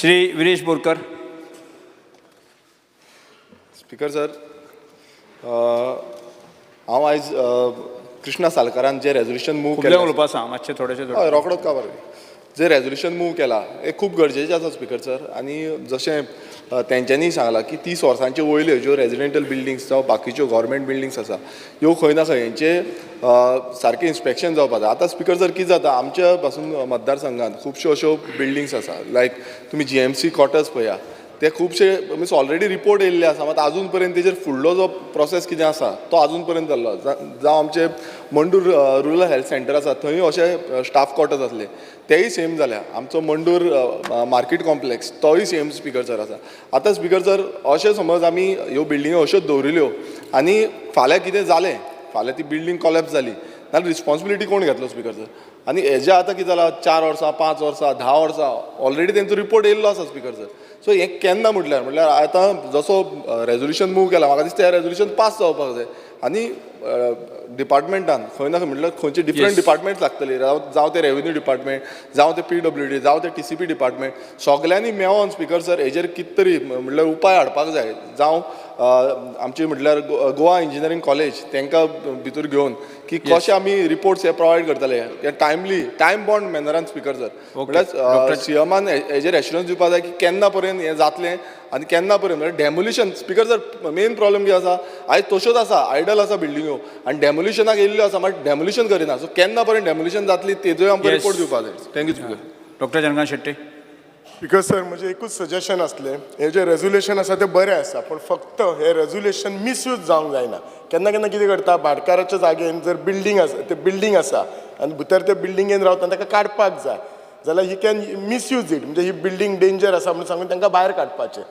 Shri Viresh Borkar. Speaker sir, हांव आयज कृष्णा सालकारान जे रेजोल्यूशन मूव फुडल्या उलोवपा सांग मातशें थोडेशें. हय रोखडोच काबार जे रेजोल्यूशन मूव केला हे खूब गरजेचें आसा स्पीकर सर. आनी जशें तेंच्यांनी सांगलां की 30 वर्सांचे वयल्यो ज्यो रेजिडेंटल बिल्डिंग्स जावं बाकीच्यो गव्हर्मेंट बिल्डिंग्स आसा ह्यो खंय ना खंय हेंचे सारकें इन्स्पेक्शन जावपा जाय. आतां स्पीकर सर कितें जाता आमच्या पासून मतदारसंघात खुबश्यो अश्यो बिल्डिंग्स आसा लायक तुमी GMC क्वॉर्टर्स पळया ते खुबशे मीन्स ऑलरेडी रिपोर्ट येयल्ले आसा मात अजून पर्यंत तेजेर फुडलो जो प्रोसेस कितें आसा तो अजून पर्यंत जाल्लो. जावं आमचे मंडूर रुरल हेल्थ सेंटर आसा थंय अशे स्टाफ क्वॉर्टर्स आसले तेय सेम जाल्या. आमचो मंडूर मार्केट कॉम्प्लेक्स तोय सेम स्पीकर सर आसा. आतां स्पीकर सर अशें समज आमी ह्यो बिल्डिंगो अश्योच दवरिल्यो आनी फाल्यां कितें जालें, फाल्यां ती बिल्डींग कॉलेप्स जाली नाल्यार रिस्पॉन्सिबिलिटी कोण घेतलो स्पीकर सर. आनी हेजे आतां कितें जालां 4 वर्सां 5 वर्सां 10 वर्सां ऑलरेडी तेंचो रिपोर्ट येयल्लो आसा स्पीकर सर. सो हें केन्ना म्हटल्यार आतां जसो रेजोल्यूशन मूव केला म्हाका दिसता हें रेजोल्यूशन पास जावपाक जाय. आनी डिपार्टमेंटान खंय ना खंय म्हटल्यार खंयचे डिफरंट डिपार्टमेंट्स लागतले जावं ते रेव्हेन्यू डिपार्टमेंट जावं ते PWD जावं ते TCP डिपार्टमेंट सगळ्यांनी मेळोन स्पीकर सर हेजेर कितें तरी म्हटल्यार उपाय हाडपाक जाय. जावं आमची म्हटल्यार गोवा इंजिनियरींग कॉलेज तांकां भितर घेवन की कशे आमी रिपोर्ट्स हे प्रोवायड करतले हे टायमली टायम बॉन्ड मॅनरान स्पीकर सर. म्हटल्यार CMान हेजेर एश्युरन्स दिवपाक जाय की केन्ना पर्यंत हें जातलें आनी केन्ना पर्यंत म्हटल्यार demolition speaker sir main problem कितें आसा आयज तश्योच आसा आयडल आसा बिल्डिंगो आनी डेमोलिशनाक येयल्ल्यो आसा मात डेमोलिशन करिना. सो केन्ना पर्यंत डेमोलिशन जातली तेजोय आमकां रिपोर्ट दिवपाक जाय. Thank you speaker. Doctor Janakant Shetty. Speaker sir म्हजें एकूच सजेशन आसलें हे जे रेजोल्यूशन आसा ते बरें आसा पूण फक्त हे रेजोल्यूशन मिसयूज जावंक जायना. केन्ना केन्ना कितें करता भाटकाराच्या जागेन जर बिल्डींग आसा ते बिल्डींग आसा आनी भितर ते बिल्डिंगेन रावता ताका काडपाक जाय जाल्यार ही कॅन मिसयूज इट म्हणजे ही बिल्डींग डेंजर आसा म्हणून सांगून तांकां भायर काडपाचें.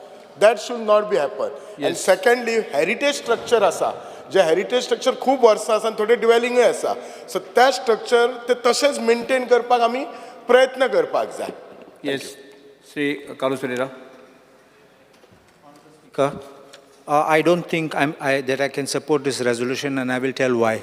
That should not be happen. आनी सेकंडली हेरिटेज स्ट्रक्चर आसा जे हेरिटेज स्ट्रक्चर खूब वर्सां आसा आनी थोडे डिवेलिंगूय आसा सो त्या स्ट्रक्चर ते तशेंच मेंटेन करपाक आमी प्रयत्न करपाक जाय. Yes Shri Kalu Surera. I don't think that I can support this resolution, and I will tell why.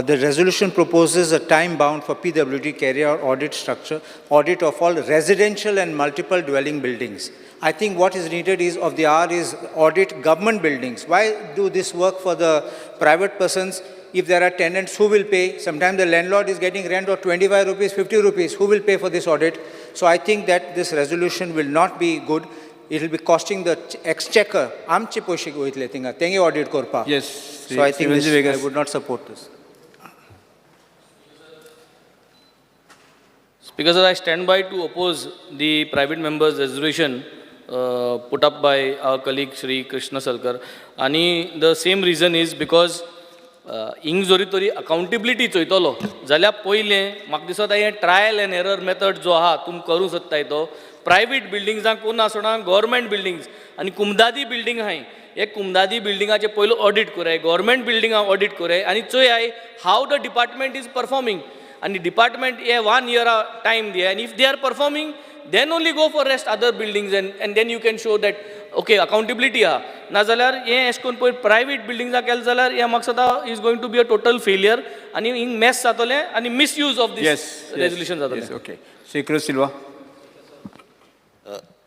The resolution proposes a time bound for PWD to carry out audit of all residential and multiple dwelling buildings. I think what is needed is audit government buildings. Why do this work for the private persons? If there are tenants, who will pay? Sometimes the landlord is getting rent of 25 rupees, 50 rupees. Who will pay for this audit? So I think that this resolution will not be good. It will be costing the exchequer. आमचे पैसे वयतले थिंगा तेंगे audit करपाक. Yes. So I think I would not support this. Because I stand by to oppose the private members' resolution put up by our colleague Shri Krishna Salkar. And the same reason is because हिंग जोरी तरी accountability चोयतलो जाल्यार पयलें म्हाका दिसता हें trial end error method जो आहा तुमी करूं सोदताय तो प्रायवेट बिल्डिंग्सांक कोण आसना गव्हर्मेंट बिल्डिंग्स आनी कुमदादी बिल्डिंग आहाय हे कुमदादी बिल्डिंगाचे पयलो ऑडिट कराय गव्हर्मेंट बिल्डिंगा ऑडिट कराय आनी चोयाय हाव द डिपार्टमेंट इज परफॉर्मिंग आनी डिपार्टमेंट हे 1 year टायम दिया आनी if they are performing then only go for rest other buildings and then you can show that okay accountability aha na jalyar हे एश कोन पय प्रायवेट बिल्डिंग्सा केल जाल्यार हे म्हाका सदा is going to be a total failure आनी हिंग मेस जातले आनी मिसयूज ऑफ दिस रेजोल्यूशन जातले. ओके श्री क्रिस सिल्वा.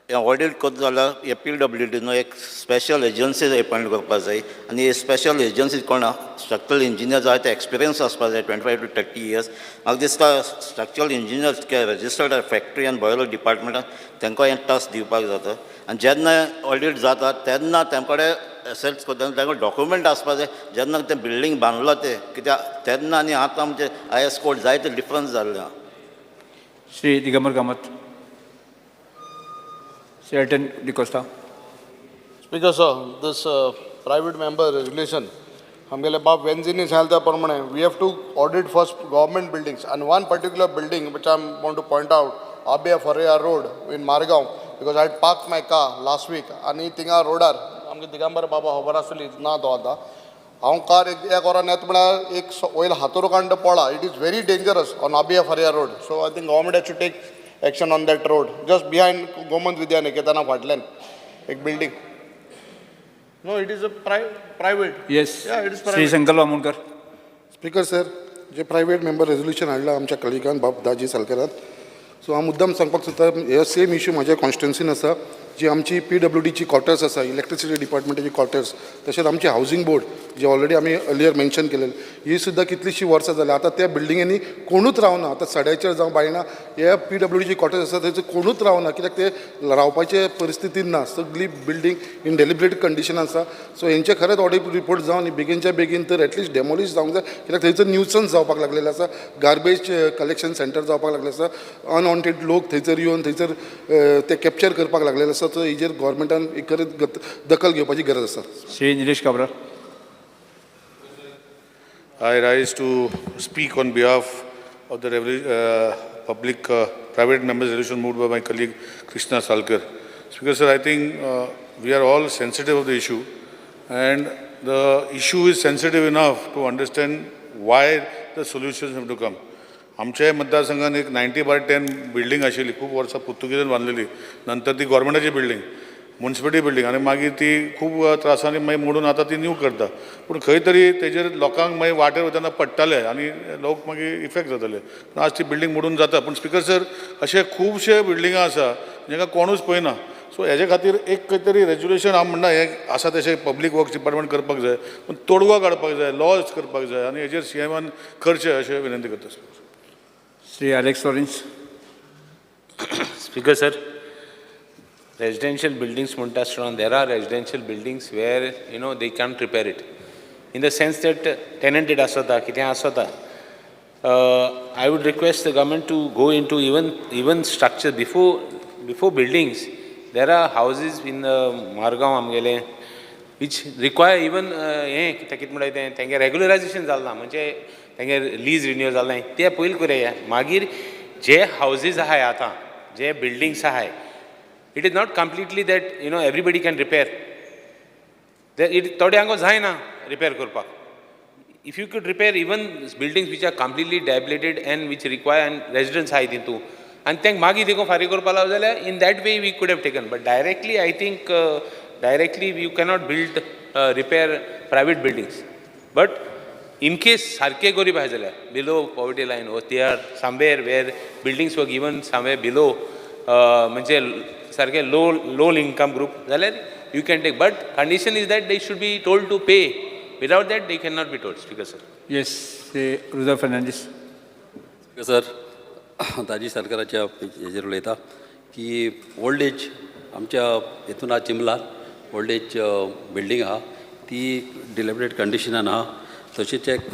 ऑडिट करता जाल्यार हे PWD एक स्पेशल एजन्सी अपॉयंट करपाक जाय आनी हे स्पेशल एजन्सी कोण स्ट्रक्चरल इंजिनियर जाय ते एक्सपिरियन्स आसपाक जाय 25 to 30 years. म्हाका दिसता स्ट्रक्चरल इंजिनियर रजिस्टर्ड फॅक्टरी आनी बॉयलर डिपार्टमेंटान तांकां हे टास्क दिवपाक जाता आनी जेन्ना ऑडिट जाता तेन्ना तेंकडे एसेट्स करता तांकां डॉक्युमेंट आसपाक जाय जेन्ना तें बिल्डींग बांदलो ते कित्याक तेन्ना आनी आतां आमचे IS कोड जायते डिफरन्स जाल्ले आहा. Shri Digambar Kamat. Certain Di Costa. Speaker sir, this private member resolution, हमगेले बाप वेंजिनी सांगल्या त्या प्रमाणे we have to audit first government buildings and one particular building which I want to point out, ABF Araya Road in Margaon, because I parked my car last week आणि थिंगा रोडार आमगे दिगंबर बाबा खबर आसली ना तो आता हांव कार एक वरान येता म्हळ्यार एक वयर हातोर कांड पडला. It is very dangerous on ABF Araya Road. So I think government has to take action on that road just behind Gomant Vidya Niketana फाटल्यान एक building. No, it is a private. Yes. Yeah, it is private. Shri संकल्प वामोणकर. Speaker sir जे private member resolution हाडला आमच्या कलिगान बाब दाजी सालकरान so हांव मुद्दाम सांगपाक सोदता हे सेम इश्यू म्हज्या कॉन्स्टिट्युन्सीन आसा जी आमची PWDची क्वॉर्टर्स आसा इलेक्ट्रिसिटी डिपार्टमेंटाची क्वॉर्टर्स तशेंच आमचे हावजींग बोर्ड जे ऑलरेडी आमी अर्लियर मेन्शन केलेले ही सुद्दां कितलींशीं वर्सां जाल्यां आतां त्या बिल्डिंगेनी कोणूच रावना आतां सड्याचेर जावं बायणा हे PWDची क्वॉर्टर्स आसा थंयसर कोणूच रावना कित्याक ते रावपाचे परिस्थितीन ना सगळी बिल्डींग इन डेलिबरेट कंडिशन आसा सो हेंचे खरेंच ऑडिट रिपोर्ट जावन बेगीनच्या बेगीन तर एटलिस्ट डेमोलिश जावंक जाय कित्याक थंयसर न्यूसन्स जावपाक लागलेले आसा गार्बेज कलेक्शन सेंटर जावपाक लागले आसा अनवॉन्टेड लोक थंयसर येवन थंयसर ते कॅप्चर करपाक लागलेले आसा सो हेजेर गोवोरमेंटान खरेंच दखल घेवपाची गरज आसा Shri Nilesh Cabral. I rise to speak on behalf of the private members' resolution moved by my colleague Krishna Salkar. Speaker sir, I think we are all sensitive of the issue, and the issue is sensitive enough to understand why the solutions have to come. आमच्या मतदारसंघात एक 90/10 building आशिल्ली खूप वर्सां पुर्तुगीजान बांदलेली नंतर ती गव्हर्मेंटाची building municipality building आनी मागीर ती खूप त्रासांनी मागीर मोडून आतां ती न्यू करता पूण खंय तरी तेजेर लोकांक मागीर वाटेर वतना पडटाले आनी लोक मागीर इफेक्ट जाताले पूण आज ती बिल्डिंग मोडून जाता पूण स्पिकर सर अशे खुबशे बिल्डिंगा आसा जाका कोणूच पळयना सो हेजे खातीर एक खंय तरी रेजुलेशन हांव म्हणना हे आसा तशें पब्लीक वर्क्स डिपार्टमेंट करपाक जाय पूण तोडगो काडपाक जाय लॉज करपाक जाय आनी हेजेर CMन करचें अशें विनंती करता Shri Alex Lawrence. Speaker sir, residential buildings म्हणटा आसतना there are residential buildings where they can't repair it in the sense that tenanted आसता कितें आसता. I would request the government to go into even structure before buildings. There are houses in Margaon आमगेले which require even हे कितें म्हणटा तें तेंगे regularization जालें ना म्हणजे तेंगे लीज रिन्यू जालें नाय तें पयलीं करुया मागीर जे हावजीस आहाय आतां जे बिल्डिंग्स आहाय it is not completely that everybody can repair. थोड्यांक जायना repair करपाक. If you could repair even buildings which are completely dilapidated and which require and residents आहाय तितू and तेंक मागीर देखून फारीक करपा लाव जाल्यार in that way we could have taken but directly I think directly you cannot build repair private buildings but in case सारके गरीब आहाय जाल्यार below poverty line or they are somewhere where buildings were given somewhere below म्हणजे सारखे low income group जाल्यार you can take but condition is that they should be told to pay without that they cannot be told. Speaker sir. Yes, Shri Ruza Fernandez. Sir ताजी सरकाराच्या हेजेर उलयता की old age आमच्या हेतून आहा चिंबलान ओल्ड एज बिल्डींग आहा ती डिलेबरेट कंडिशनान आहा तशेंच एक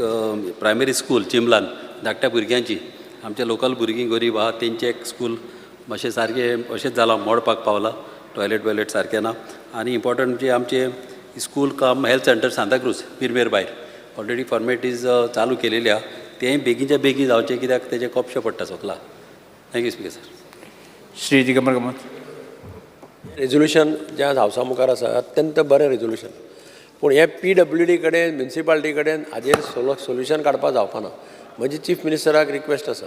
प्रायमरी स्कूल चिंबलान धाकट्या भुरग्यांची आमच्या लोकल भुरगीं गरीब आहा तेंचे एक स्कूल मातशें सारकें अशेंच जाला मोडपाक पावला टॉयलेट सारकें ना आनी इम्पॉर्टंट म्हणजे आमचे स्कूल कम हेल्थ सेंटर सांताक्रूज पिरमेर भायर ऑलरेडी फॉर्मेलिटीज चालू केलेली आहा तेंय बेगीनच्या बेगीन जावचें कित्याक तेजे कोपशें पडटा सगळा. Thank you speaker sir. Shri Digambar Kamat. Resolution जे आज हावसा मुखार आसा अत्यंत बरें रेजोल्युशन पूण हे PWD कडेन म्युनिसिपालिटी कडेन हाजेर सोल्युशन काडपाक जावपाना. म्हजी चीफ मिनिस्टराक रिक्वेस्ट आसा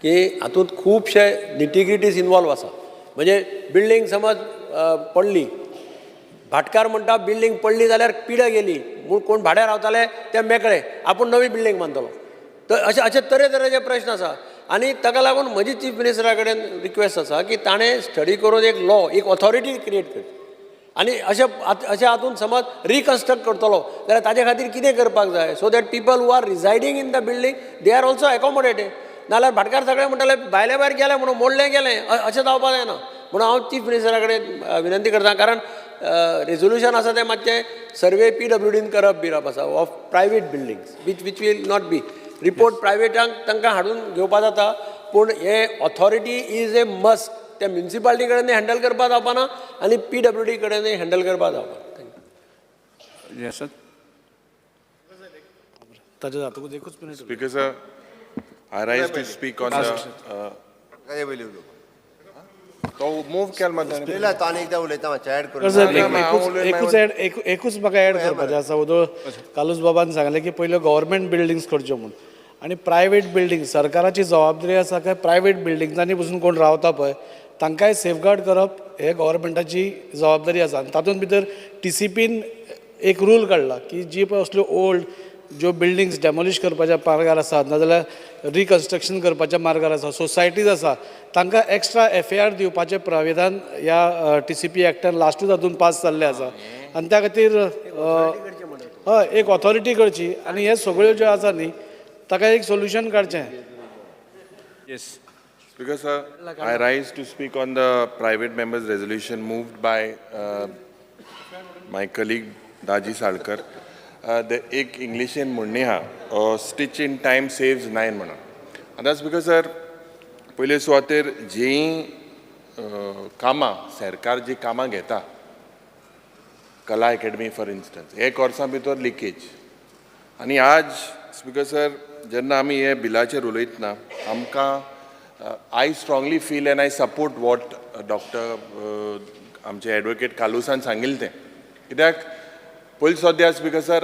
की हातूंत खुबशे निटिग्रिटीज इनवॉल्व आसा म्हणजे बिल्डींग समज पडली भाटकार म्हणटा बिल्डींग पडली जाल्यार पिढा गेली म्हूण कोण भाड्यार रावताले ते मेकळे आपूण नवी बिल्डींग बांदतलो तर अशे तरेतरेचे प्रश्न आसा आनी ताका लागून म्हजी चीफ मिनिस्टरा कडेन रिक्वेस्ट आसा की ताणें स्टडी करून एक लॉ एक ऑथॉरिटी क्रिएट करची आनी अशे हातूंत समज रिकन्स्ट्रक्ट करतलो जाल्यार ताजे खातीर कितें करपाक जाय so that people who are residing in the building they are also accommodated नाल्यार भाटकार सगळे म्हणटाले भायले भायर गेले म्हणून मोडलें गेलें अशें जावपाक जायना म्हणून हांव चीफ मिनिस्टरा कडेन विनंती करता कारण रेजोल्युशन आसा तें मातशें सर्वे PWDन करप बिरप आसा of private buildings which will not be report प्रायवेटांक तांकां हाडून घेवपा जाता पूण हे ऑथॉरिटी इज ए मस्ट त्या म्युनिसिपालिटी कडेन हँडल करपा जावपाना आनी PWD कडेन हँडल करपा जावपाना. Thank you. Yes, sir. Speaker sir, I rise to speak on the तो मूव केल एकूच म्हाका ऍड करपाचें आसा उदो कालूस बाबान सांगलें की पयल्यो गव्हर्मेंट बिल्डिंग्स करच्यो म्हूण आनी प्रायवेट बिल्डिंग सरकाराची जबाबदारी आसा काय प्रायवेट बिल्डिंग्सांनी पसून कोण रावता पळय तांकांय सेफगार्ड करप हे गव्हर्मेंटाची जबाबदारी आसा आनी तातूंत भितर TCPन एक रूल काडला की जी पळय असल्यो ओल्ड ज्यो बिल्डिंग्स डेमोलिश करपाच्या पारगार आसात नाजाल्यार रिकन्स्ट्रक्शन करपाच्या मार्गार आसा. सोसायटीज आसा तांकां एक्स्ट्रा FAR दिवपाचें प्राविधान ह्या TCP एक्टान लास्टूच हातून पास जाल्लें आसा आनी त्या खातीर हय एक ऑथॉरिटी करची आनी हे सगळ्यो ज्यो आसा न्ही ताका एक सोल्युशन काडचें. Yes. Speaker sir, I rise to speak on the private members resolution moved by my colleague Daji Salkar. एक इंग्लिशीन म्हणणे हा स्टिच इन टायम सेव्स 9 म्हणून. आनी दॅट्स बिकॉज सर पयले सुवातेर जीं कामां सरकार जी कामां घेता कला अकॅडमी फॉर इन्स्टन्स हे कोर्सा भितर लिकेज आनी आज स्पीकर सर जेन्ना आमी हे बिलाचेर उलयतना आमकां I strongly feel end I support what doctor आमचे एडवोकेट कालुसान सांगिल्लें तें कित्याक पयलीं सद्या स्पीकर सर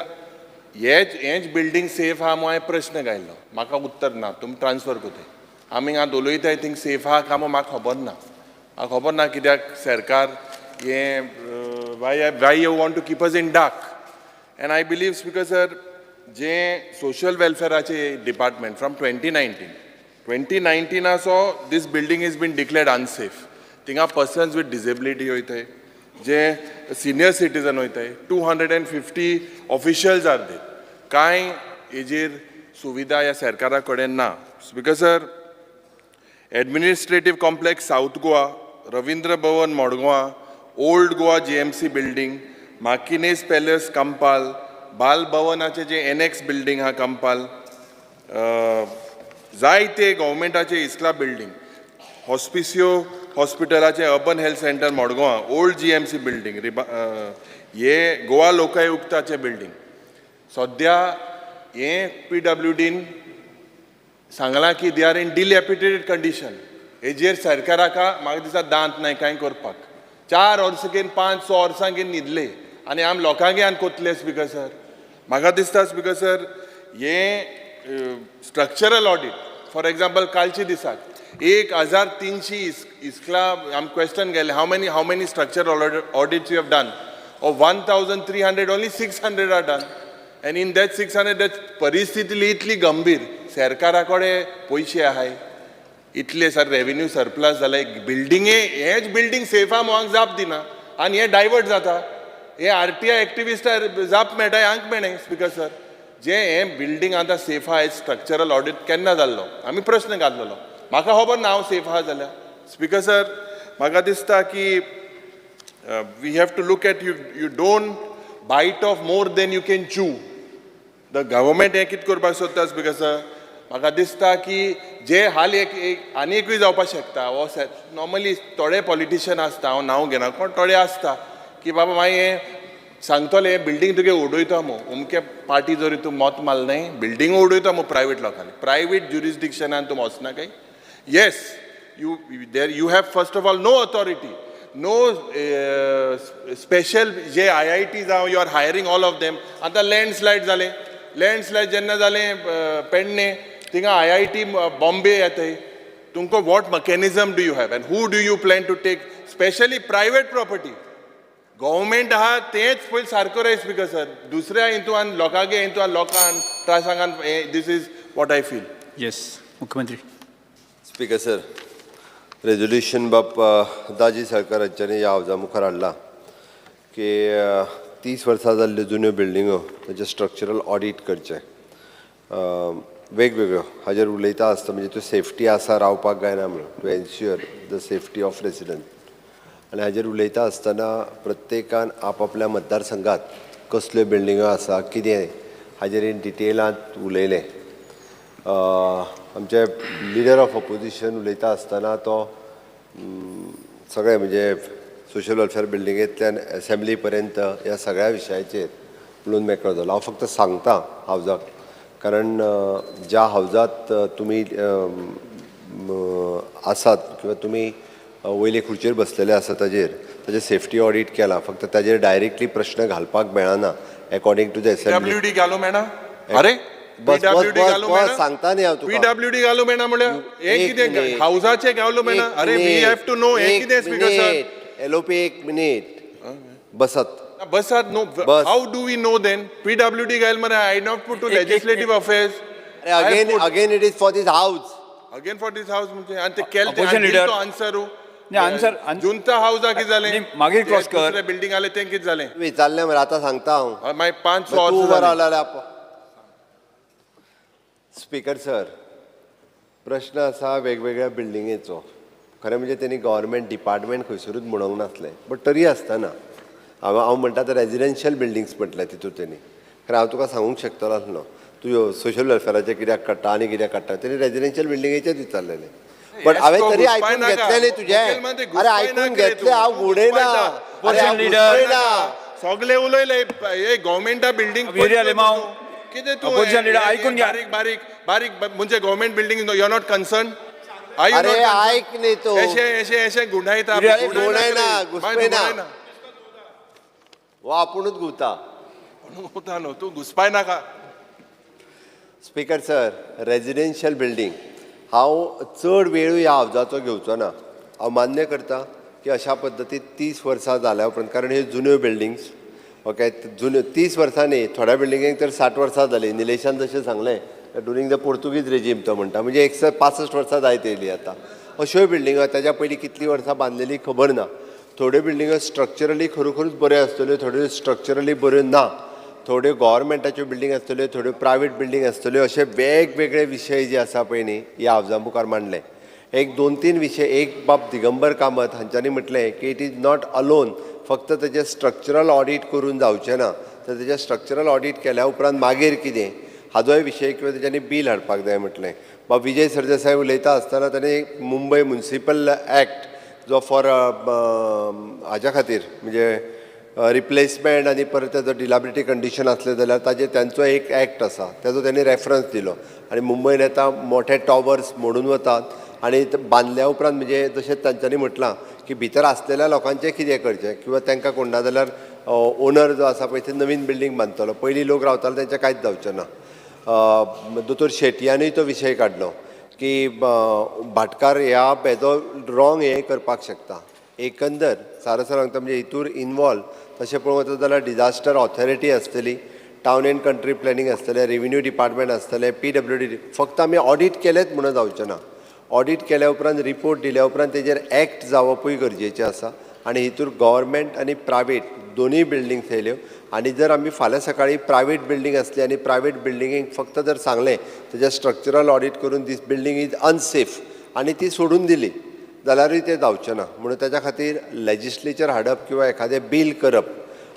हेच बिल्डींग सेफ आहा म्हूण हांवें प्रश्न घायल्लो म्हाका उत्तर ना तुमी ट्रान्सफर कोताय आमी हांव उलयताय थिंग सेफ आहा काय म्हाका खबर ना म्हाका खबर ना कित्याक सरकार हें why you want to keep us in dark and I believe speaker sir जे सोशल वेलफेराचे department from 2019 so this building is been declared unsafe थिंगा पर्सन्स विथ डिसेबिलिटी वयताय जे सिनियर सिटीजन वयताय 250 ऑफिशियल्स आर देर कांय हेजेर सुविधा ह्या सरकारा कडेन ना. Speaker sir administrative complex south Goa Ravindra Bhavan Madgaon old Goa GMC building Maquinez palace Campal Bal भवनाचे जे NX बिल्डींग हा कंपाल जायते गव्हर्मेंटाचे इस्ला बिल्डींग हॉस्पिसियो हॉस्पिटलाचे urban health centre Madgaon old GMC building हे गोवा लोकायुक्ताचे बिल्डींग सद्या हे PWDन सांगलां की they are in dilapidated condition हेजेर सरकाराका म्हाका दिसता दांत नाय कांय करपाक 4 वर्सां 5-6 वर्सां न्हिदले आनी आम लोकांगे आनी कोतले स्पीकर सर म्हाका दिसता स्पीकर सर हे स्ट्रक्चरल ऑडिट फॉर एग्जाम्पल कालचे दिसाक 1300 इस्कला आम क्वेश्चन गेले how many structural audits you have done of 1300 only 600 are done and in that 600 परिस्थिती इतली गंभीर सरकारा कडेन पयशे आहाय इतले सर रेवेन्यू सरप्लस जाले बिल्डिंगे हेच बिल्डींग सेफ आहा मोहांक जाप दिना आनी हे डायवर्ट जाता हे RTI एक्टिविस्टार जाप मेळटाय हांक मेळ्ळे स्पीकर सर जे हे बिल्डींग आतां सेफ आहा स्ट्रक्चरल ऑडिट केन्ना जाल्लो आमी प्रश्न घातलेलो म्हाका खबर ना हांव सेफ आहा जाल्यार स्पीकर सर म्हाका दिसता की we have to look at you don't bite off more than you can chew the government हें कितें करपाक सोदता स्पीकर सर म्हाका दिसता की जे हाल आनी एकूय जावपाक शकता हो नॉर्मली थोडे पॉलिटिशियन आसता हांव नांव घेना पण थोडे आसता की बाबा मागीर हें सांगतले बिल्डींग तुगे उडयता मू अमके पार्टी जरी तूं मत मारलें न्हय बिल्डींग उडयता मू प्रायवेट लोकांनी प्रायवेट ज्युरिस्डिक्शनान तूं वचना काय yes you have first of all no authority no special जे IITs जावं you are hiring all of them आतां लँडस्लायड जालें लँडस्लायड जेन्ना जालें पेडणे थिंगा IIT बॉम्बे येताय तुमकां what mechanism do you have and who do you plan to take specially private property government आहा तेच पयलीं सारको रे स्पीकर सर दुसऱ्या हितून लोकांगे हितून लोकांक ट्रासांगान this is what I feel. Yes. मुख्यमंत्री. स्पीकर सर रेजोल्यूशन बाप दाजी सरकार हांच्यानी ह्या हावजा मुखार हाडला की 30 वर्सां जाल्ल्यो जुन्यो बिल्डिंगो ताचे स्ट्रक्चरल ऑडिट करचे वेगवेगळ्यो हाजेर उलयता आसता म्हणजे त्यो सेफ्टी आसा रावपाक गायना म्हणून to ensure the safety of resident आनी हाजेर उलयता आसतना प्रत्येकान आपआपल्या मतदारसंघात कसल्यो बिल्डिंगो आसा कितें हाजेर इन डिटेलांत उलयलें. आमचे लिडर ऑफ ऑपोजिशन उलयता आसतना तो सगळे म्हणजे सोशल वेलफेअर बिल्डिंगेंतल्यान असेंब्ली पर्यंत ह्या सगळ्या विशयाचेर उलोवन मेकळो जालो. हांव फक्त सांगता हावजाक कारण ज्या हावजात तुमी आसात किंवा तुमी वयले खुर्चेर बसलेले आसा ताजेर सेफ्टी ऑडिट केला फक्त ताजेर डायरेक्टली प्रश्न घालपाक मेळना according to the assembly. PWD घालूं मेळना अरे सांगता न्ही हांव तुका PWD घालूं मेळना म्हळ्यार हे कितें हावजाचे घालूं मेळना अरे वी हॅव टू नो हे कितें स्पीकर सर LOP एक मिनिट बसात know how do we know then PWD घायल मरे I not put to legislative affairs again it is for this house. Again for this house म्हणजे आणि ते केलं Opposition leader. आन्सर आन्सर हाऊसा कितें जालें मागीर क्रॉस कर. दुसऱ्या बिल्डिंग आले तें कितें जालें विचारलें मरे आतां सांगता हांव. मागीर 5 तूं उबो वर्सां रावला जाल्यार स्पीकर सर, प्रश्न आसा वेगवेगळ्या बिल्डिंगेचो. खरें म्हणजे त्यांनी गव्हर्मेंट डिपार्टमेंट खंयसरूच म्हणूंक नासलें, बट तरी आसतना हांव म्हणटा ते रेजिडेन्शियल बिल्डिंग्स म्हटले तितून त्यांनी. खरें हांव तुका सांगूंक शकतलो आसलो तूं सोशल वेलफेराचें कित्याक काडटा आनी कित्याक काडटा. तेणी रेजिडेन्शियल बिल्डिंगेचेच विचारलेलें. बट हांवें तरी आयकून घेतलें न्ही तुजें. अरे आयकून घेतलें, हांव उडयना. सगळे उलयले हे गव्हर्मेंटा बिल्डिंग कितें तूं Opposition leader, आयकून घ्या. बारीक बारीक बारीक म्हणजे government building you are not concern. अरे ऐक न्ही तू. अशें गुंडायता गुणायना घुसपयना वो आपुणूच घुवता. न्हू तूं घुसपाय नाका. स्पीकर सर, रेजिडेन्शियल बिल्डींग हांव चड वेळूय ह्या हावजाचो घेवचो ना. हांव मान्य करता की अशा पद्दतीन 30 वर्सां जाल्या उपरांत, कारण ह्यो जुन्यो बिल्डिंग्स ओके जुन्यो 30 वर्सां न्ही, थोड्या बिल्डिंगेक तर 60 वर्सां जालीं. निलेशान जशें सांगलें ड्युरींग द पोर्तुगीज रेजीम तो म्हणटा, म्हणजे 165 वर्सां जायत येयली आतां. अश्यो बिल्डिंगो ताच्या पयलीं कितलीं वर्सां बांदलेली खबर ना. थोड्यो बिल्डिंगो स्ट्रक्चरली खरोखरूच बऱ्यो आसतल्यो, थोड्यो स्ट्रक्चरली बऱ्यो ना. थोड्यो गव्हर्मेंटाच्यो बिल्डिंग आसतल्यो, थोड्यो प्रायवेट बिल्डिंग आसतल्यो. अशे वेगवेगळे विशय जे आसा पळय न्ही ह्या हावजा मुखार मांडले. एक 2-3 विशय. एक बाब दिगंबर कामत हांच्यांनी म्हटलें की इट इज नॉट अलोन फक्त तेजें स्ट्रक्चरल ऑडीट करून जावचें ना, तर तेजें स्ट्रक्चरल ऑडीट केल्या उपरांत मागीर कितें हाजोय विशय किंवा तेच्यांनी बील हाडपाक जाय म्हटलें. बाब विजय सरदेसाय उलयता आसतना ताणें मुंबय म्युनिसिपल एक्ट जो फॉर हाज्या खातीर म्हणजे रिप्लेसमेंट आनी परत तेजो डिलाबिलिटी कंडिशन आसलें जाल्यार त्यांचो एक एक्ट आसा तेजो त्यांनी रेफरन्स दिलो. आनी मुंबयन येता मोठे टॉवर्स मोडून वतात आनी बांदल्या उपरांत म्हणजे जशें तांच्यांनी म्हटलां की भितर आसलेल्या लोकांचें कितें करचें किंवा तांकां कोण ना जाल्यार ओनर जो आसा पळय ते नवीन बिल्डींग बांदतलो. पयलीं लोक रावताले तेंचें कांयच जावचें ना. दोतोर शेटयानूय तो विशय काडलो की भाटकार ह्या हेजो रॉंग हें करपाक शकता. एकंदर सारसर सांगता म्हणजे हितूर इनवॉल्व तशें पळोवंक वचत जाल्यार डिजास्टर ऑथॉरिटी आसतली, टावन एंड कंट्री प्लॅनिंग आसतलें, रेव्हेन्यू डिपार्टमेंट आसतलें, PWD. फक्त आमी ऑडीट केलेंच म्हणून जावचें ना. ऑडीट केल्या उपरांत रिपोर्ट दिल्या उपरांत तेजेर एक्ट जावपूय गरजेचें आसा. आनी हितूर गव्हर्मेंट आनी प्रायवेट दोनूय बिल्डिंग्स येयल्यो. आनी जर आमी फाल्यां सकाळीं प्रायवेट बिल्डींग आसली आनी प्रायवेट बिल्डिंगेक फक्त जर सांगलें तेजें स्ट्रक्चरल ऑडीट करून दीस बिल्डींग इज अनसेफ आनी ती सोडून दिली जाल्यारूय तें जावचें ना. म्हणून तेच्या खातीर लेजिस्लेचर हाडप किंवा एखादें बील करप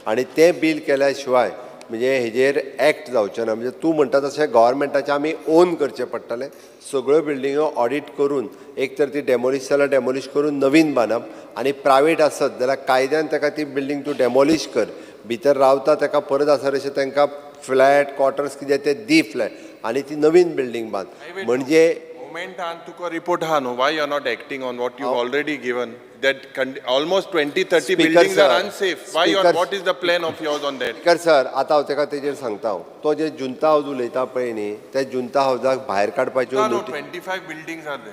आनी तें बील केल्या शिवाय म्हणजे हेजेर एक्ट जावचें ना. म्हणजे तूं म्हणटा तशें गव्हर्मेंटाचें आमी ओन करचें पडटलें. सगळ्यो बिल्डिंगो ऑडीट करून एक तर ती डेमोलीश जाल्यार डेमोलीश करून नवीन बांदप आनी प्रायवेट आसत जाल्यार कायद्यान ताका ती बिल्डींग तूं डेमोलीश कर. भितर रावता ताका परत आसा तशें तांकां फ्लॅट क्वॉर्टर्स कितें ते दी फ्लॅट आनी ती नवीन बिल्डींग बांद. म्हणजे गव्हर्मेंटान तुका रिपोर्ट आहा न्हू why you are not acting on what you already given that almost 20-30 buildings are unsafe. Why you are what is the plan of yours on that. Speaker sir, आतां हांव ताका तेजेर सांगता. हांव तो जे जुंता हावज उलयता पळय न्ही त्या जुंता हावजाक भायर काडपाच्यो 25 बिल्डिंग्स आर देर.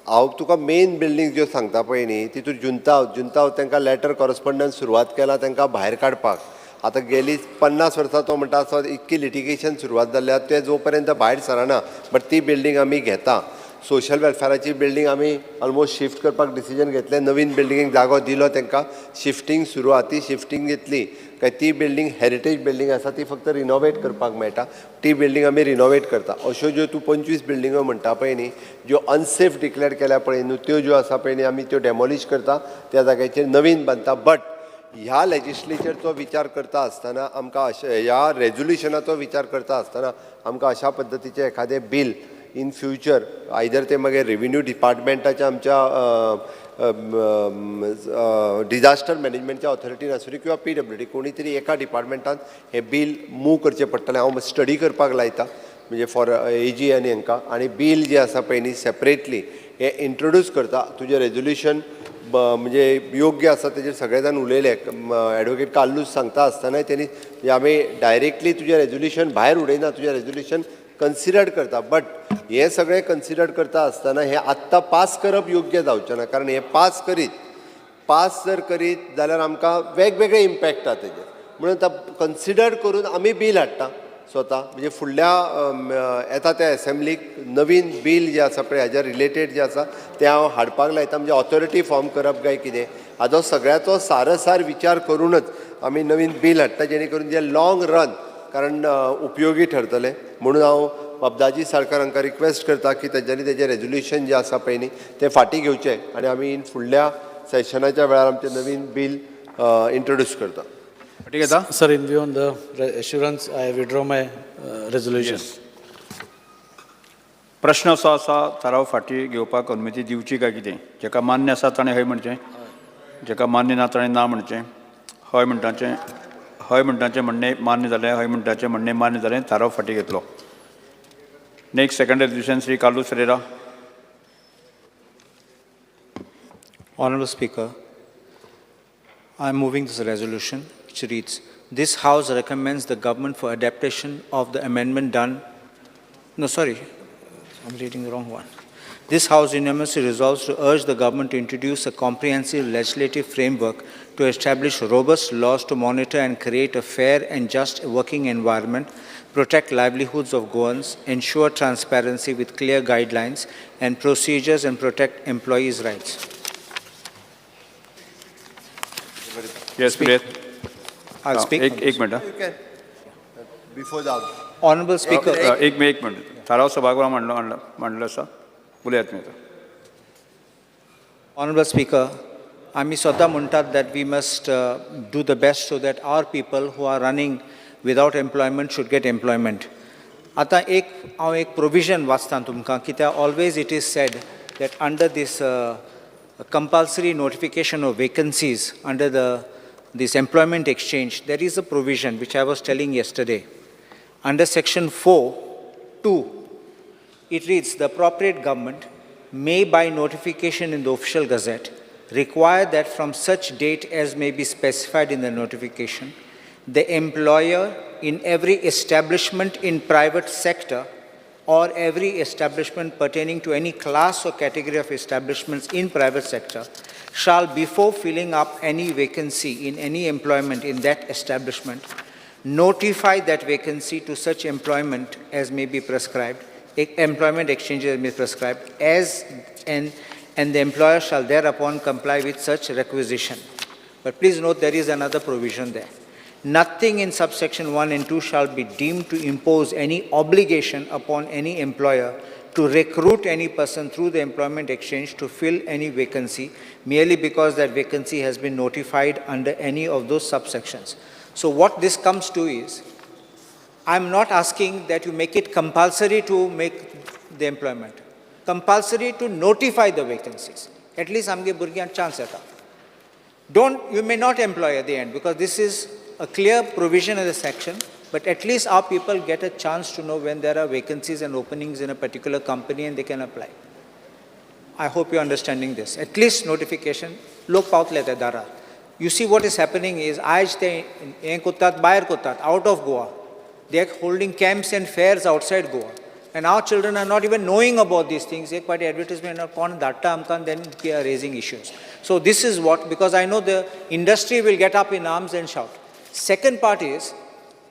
हांव तुका मेन बिल्डींग ज्यो सांगता पळय न्ही तितूर जुंता हावज तांकां लेटर कॉरस्पॉन्डन्स सुरवात केला तांकां भायर काडपाक. आतां गेली 50 वर्सां तो म्हणटा आसत इतकी लिटिगेशन सुरवात जाल्ल्या ते जो पर्यंत भायर सरना बट ती बिल्डींग आमी घेता. सोशल वेलफेराची बिल्डींग आमी ऑलमोस्ट शिफ्ट करपाक डिसिजन घेतलें. नवीन बिल्डिंगेक जागो दिलो तांकां. शिफ्टींग सुरू आहा. ती शिफ्टींग घेतली काय ती बिल्डींग हेरिटेज बिल्डींग आसा ती फक्त रिनोवेट करपाक मेळटा. ती बिल्डींग आमी रिनोवेट करता. अश्यो ज्यो तूं 25 बिल्डिंगो म्हणटा पळय न्ही ज्यो अनसेफ डिक्लेअर केल्या पळय न्हू त्यो ज्यो आसा पळय न्ही आमी त्यो डेमोलीश करता. त्या जाग्याचेर नवीन बांदता. बट ह्या लेजिस्लेचरचो विचार करता आसतना आमकां ह्या रेजोल्युशनाचो विचार करता आसतना आमकां अशा पद्दतीचें एखादें बील इन फ्युचर आयदर ते मागीर रेव्हेन्यू डिपार्टमेंटाच्या आमच्या डिजास्टर मॅनेजमेंटच्या ऑथॉरिटीन आसूं किंवा PWD कोणी तरी एका डिपार्टमेंटान हें बील मूव करचें पडटलें. हांव स्टडी करपाक लायता म्हणजे फॉर AG आनी हांकां. आनी बील जें आसा पळय न्ही सेपरेटली हें इंट्रोड्यूस करता. तुजें रेजोल्युशन म्हणजे योग्य आसा तेजेर सगळे जाण उलयले. एडवोकेट काल्लूस सांगता आसतनाय तेणी आमी डायरेक्टली तुजें रेजोल्युशन भायर उडयना, तुजें रेजोल्युशन कन्सिडर्ड करता. बट हे सगळें कन्सिडर करता आसतना हें आत्तां पास करप योग्य जावचें ना. कारण हें पास जर करीत जाल्यार आमकां वेगवेगळे इम्पॅक्ट जाता तेजे. म्हणून कन्सिडर करून आमी बील हाडटा स्वता म्हणजे फुडल्या येता त्या एसेंब्लीक नवीन बील जे आसा पळय हाज्या रिलेटेड जे आसा तें हांव हाडपाक लायता म्हणजे ऑथॉरिटी फॉर्म करप काय कितें हाजो सगळ्याचो सारसार विचार करूनच आमी नवीन बील हाडटा जेणे करून जे लॉंग रन कारण उपयोगी ठरतले म्हणून हांव बाबदाजी सरकारांका रिक्वेस्ट करता की तेंच्यांनी तेजें रेजोल्युशन जें आसा पळय न्ही तें फाटीं घेवचें आनी आमी फुडल्या सेशनाच्या वेळार आमचें नवीन बील इंट्रोड्यूस करता. ठीक आहे Sir, in view on the assurance, I withdraw my resolution. प्रश्न असो आसा थाराव फाटी घेवपाक अनुमती दिवची काय कितें जेका मान्य आसा ताणें हय म्हणचें जेका मान्य ना ताणें ना म्हणचें हय म्हणटाचें म्हणणें मान्य जालें हय म्हणटाचें म्हणणें मान्य जालें थाराव फाटी घेतलो. Next second resolution Shri Carlos Ferreira. Honorable Speaker, I am moving this resolution which reads, this House recommends the government for adaptation of the amendment done. No, sorry, I'm reading the wrong one. This House unanimously resolves to urge the government to introduce a comprehensive legislative framework to establish robust laws to monitor and create a fair and just working environment, protect livelihoods of Goans, ensure transparency with clear guidelines and procedures, and protect employees' rights. Yes, please. I'll speak. एक minute. Before the Honorable Speaker. एक minute. थाराव सभागृह मांडलो आसा. उलयात तुमी. Honorable Speaker, आमी सदां म्हणटात that we must do the best so that our people who are running without employment should get employment. आतां हांव एक provision वाचतां तुमकां कित्याक always it is said that under this compulsory notification of vacancies under this employment exchange, there is a provision which I was telling yesterday. Under section 4(2), it reads, the appropriate government may by notification in the official gazette require that from such date as may be specified in the notification, the employer in every establishment in private sector or every establishment pertaining to any class or category of establishments in private sector shall, before filling up any vacancy in any employment in that establishment, notify that vacancy to such employment as may be prescribed, employment exchanges as may be prescribed, and the employer shall thereupon comply with such requisition. But please note there is another provision there. Nothing in subsection 1 and 2 shall be deemed to impose any obligation upon any employer to recruit any person through the employment exchange to fill any vacancy merely because that vacancy has been notified under any of those subsections. So what this comes to is, I'm not asking that you make it compulsory to make the employment, compulsory to notify the vacancies. At least amge burgyan chance eta. You may not employ at the end because this is a clear provision in the section, but at least our people get a chance to know when there are vacancies and openings in a particular company and they can apply. I hope you're understanding this. At least notification, log paut lete dara. You see what is happening is, aaj te kuttat, bayar kuttat, out of Goa. They are holding camps and fairs outside Goa. And our children are not even knowing about these things. Ek party advertisement upon data amkan, then they are raising issues. So this is what, because I know the industry will get up in arms and shout. Second part is,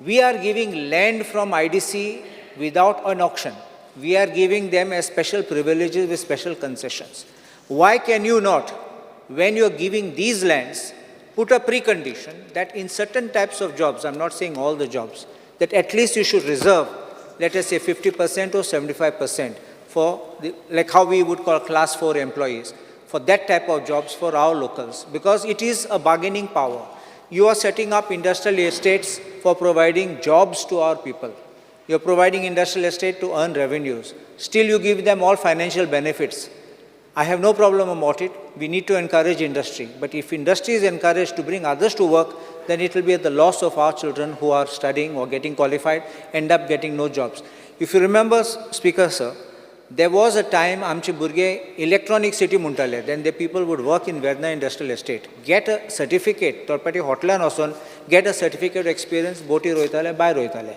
we are giving land from IDC without an auction. We are giving them as special privileges with special concessions. Why can you not, when you are giving these lands, put a precondition that in certain types of jobs, I'm not saying all the jobs, that at least you should reserve, let us say 50% or 75% for, like how we would call class 4 employees, for that type of jobs for our locals, because it is a bargaining power. You are setting up industrial estates for providing jobs to our people. You are providing industrial estate to earn revenues. Still you give them all financial benefits. I have no problem about it. We need to encourage industry. But if industry is encouraged to bring others to work, then it will be at the loss of our children who are studying or getting qualified, end up getting no jobs. If you remember, Speaker, sir, there was a time amche burge electronic city muntale, then the people would work in Verna Industrial Estate, get a certificate, torpati hotline oson, get a certificate of experience, boti roitale, by roitale.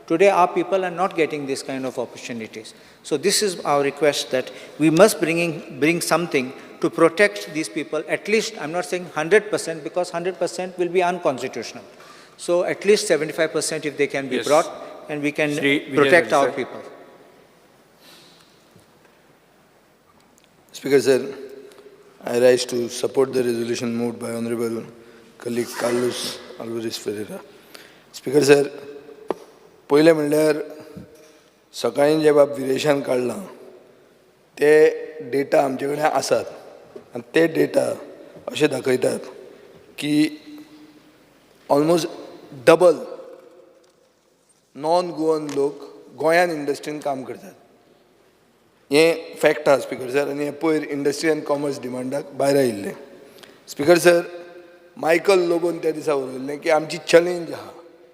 Today our people are not getting this kind of opportunities. So this is our request, that we must bring something to protect these people, at least, I'm not saying 100%, because 100% will be unconstitutional. So at least 75% if they can be brought, and we can Shri Vijay protect Reddy, our sir. people. Speaker sir, I rise to support the resolution moved by Honorable colleague Carlos Alvarez Ferreira. Speaker sir, पहिले म्हणल्यार सकाळी जे बाब विरेशान काढला ते data आमचे कडेन आसात आनी ते डेटा अशें दाखयतात की ऑलमोस्ट डबल नॉन गोवन लोक गोंयान इंडस्ट्रीन काम करतात. हें फॅक्ट आहा स्पिकर सर, आनी हें पयर इंडस्ट्री एंड कॉमर्स डिमांडाक भायर आयिल्लें. स्पिकर सर, मायकल लोबोन त्या दिसा उलयल्लें की आमची चॅलेंज आहा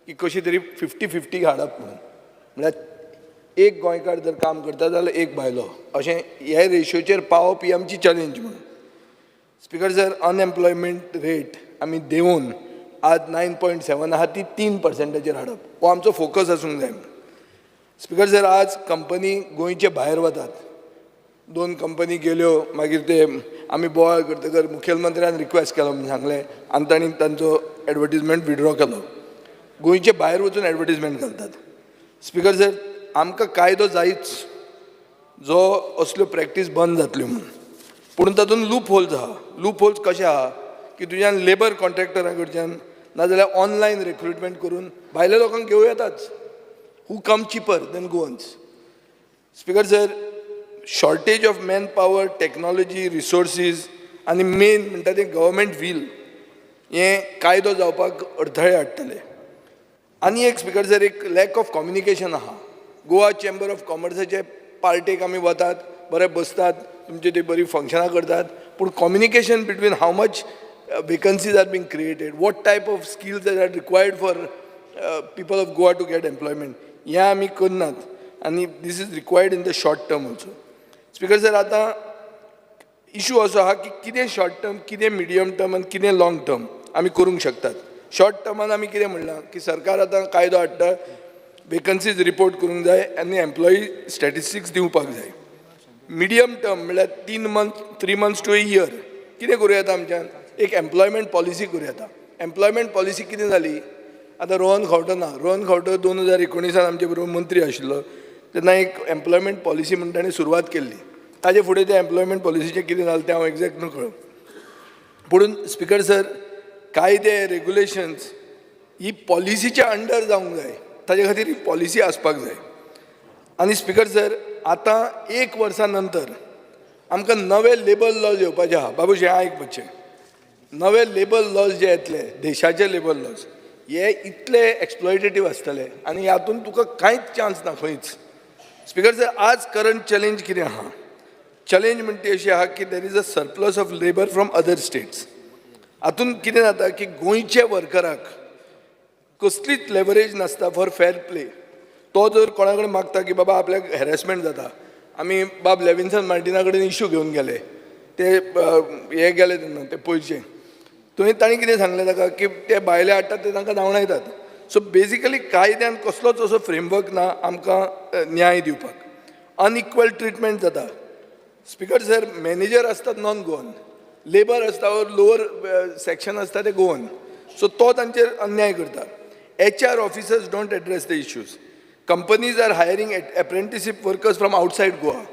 की कशी तरी 50-50 हाडप म्हणून. म्हळ्यार एक गोंयकार जर काम करता जाल्यार एक भायलो अशें ह्या रेशियोचेर पावप ही आमची चॅलेंज म्हणून. स्पिकर सर, अनएम्प्लॉयमेंट रेट आमी देंवून आज 9.7 आहा ती 3% हाडप हो आमचो फोकस आसूंक जाय. स्पिकर सर, आज कंपनी गोंयचे भायर वतात. 2 कंपनी गेल्यो, मागीर ते आमी बोवाळ करतकर मुखेलमंत्र्यान रिक्वेस्ट केलो म्हणून सांगलें आनी तांणी तांचो एडवर्टिजमेंट विड्रॉ केलो. गोंयचे भायर वचून एडवर्टिजमेंट घालतात. स्पिकर सर, आमकां कायदो जायच जो असल्यो प्रॅक्टीस बंद जातल्यो म्हणून, पूण तातूंत लूप होल्स आहा. लूप होल्स कशे आहा की तुज्यान लेबर कॉन्ट्रॅक्टरा कडच्यान नाजाल्यार ऑनलायन रिक्रुटमेंट करून भायल्या लोकांक घेवं येताच. who come cheaper than Goans. Speaker sir, shortage of manpower, technology, resources, आणि मेन म्हणटा ते गव्हर्मेंट वील हें कायदो जावपाक अडथळे हाडटले. आनी एक स्पिकर सर, एक लॅक ऑफ कम्युनिकेशन आहा. गोवा चेंबर ऑफ कॉमर्साचे पार्टेक आमी वतात, बरे बसतात, तुमचे ते बरी फंक्शनां करतात, पूण communication between how much vacancies are being created, what type of skills are required for people of Goa to get employment, हें आमी करनात. आनी this is required in the short term also. Speaker sir, आतां issue असो आहा की कितें short term, कितें मिडियम टर्म आनी कितें लाँग टर्म आमी करूंक शकतात. शॉर्ट टर्मान आमी कितें म्हणलां की सरकार आतां कायदो हाडटा, वेकन्सीज रिपोर्ट करूंक जाय आनी एम्प्लॉई स्टॅटिस्टिक्स दिवपाक जाय. मिडियम टर्म म्हणल्यार 3 months to a year कितें करूं येता आमच्यान, एक एम्प्लॉयमेंट पॉलिसी करूं येता. एम्प्लॉयमेंट पॉलिसी कितें जाली, आतां रोहन खंवटो ना. रोहन खंवटो 2019 आमचे बरोबर मंत्री आशिल्लो तेन्ना एक एम्प्लॉयमेंट पॉलिसी म्हणटा ताणें सुरवात केल्ली. ताजे फुडें त्या एम्प्लॉयमेंट पॉलिसीचें कितें जालें तें हांव एक्झॅक्ट नकळो. पूण स्पिकर सर, कायदे रेग्युलेशन्स ही पॉलिसीच्या अंडर जावंक जाय, ताजे खातीर ही पॉलिसी आसपाक जाय. आनी स्पिकर सर, आतां 1 वर्सा नंतर आमकां नवे लेबर लॉज येवपाचे आहा. बाबूश, हें आयकपाचें. नवे लेबर लॉज जे येतले, देशाचे लेबर लॉज, हे इतले एक्सप्लॉयटेटीव आसतले आनी हातूंत तुका कांयच चान्स ना खंयच. स्पिकर सर, आज करंट चॅलेंज कितें आहा? चॅलेंज म्हणटा ती अशी आहा की there is a surplus of labour from other states. हातूंत कितें जाता की गोंयच्या वर्कराक कसलीच लेवरेज नासता फॉर फेर प्ले. तो जर कोणा कडेन मागता की बाबा आपल्याक हॅरेसमेंट जाता, आमी बाब लेविन्सन मार्टिना कडेन इश्यू घेवन गेले, ते हे गेले तेन्ना ते पयशे, थंय तांणी कितें सांगलें ताका की ते भायले हाडटात ते तांकां धांवडायतात. सो बेजिकली कायद्यान कसलोच असो फ्रेमवर्क ना आमकां न्याय दिवपाक. अनइक्वल ट्रिटमेंट जाता. स्पिकर सर, मॅनेजर आसतात नॉन गोवन, लेबर आसता लोअर सेक्शन आसता ते गोवन, सो तो तांचेर अन्याय करता. HR officers don't address the issues. Companies are hiring apprenticeship workers from outside Goa.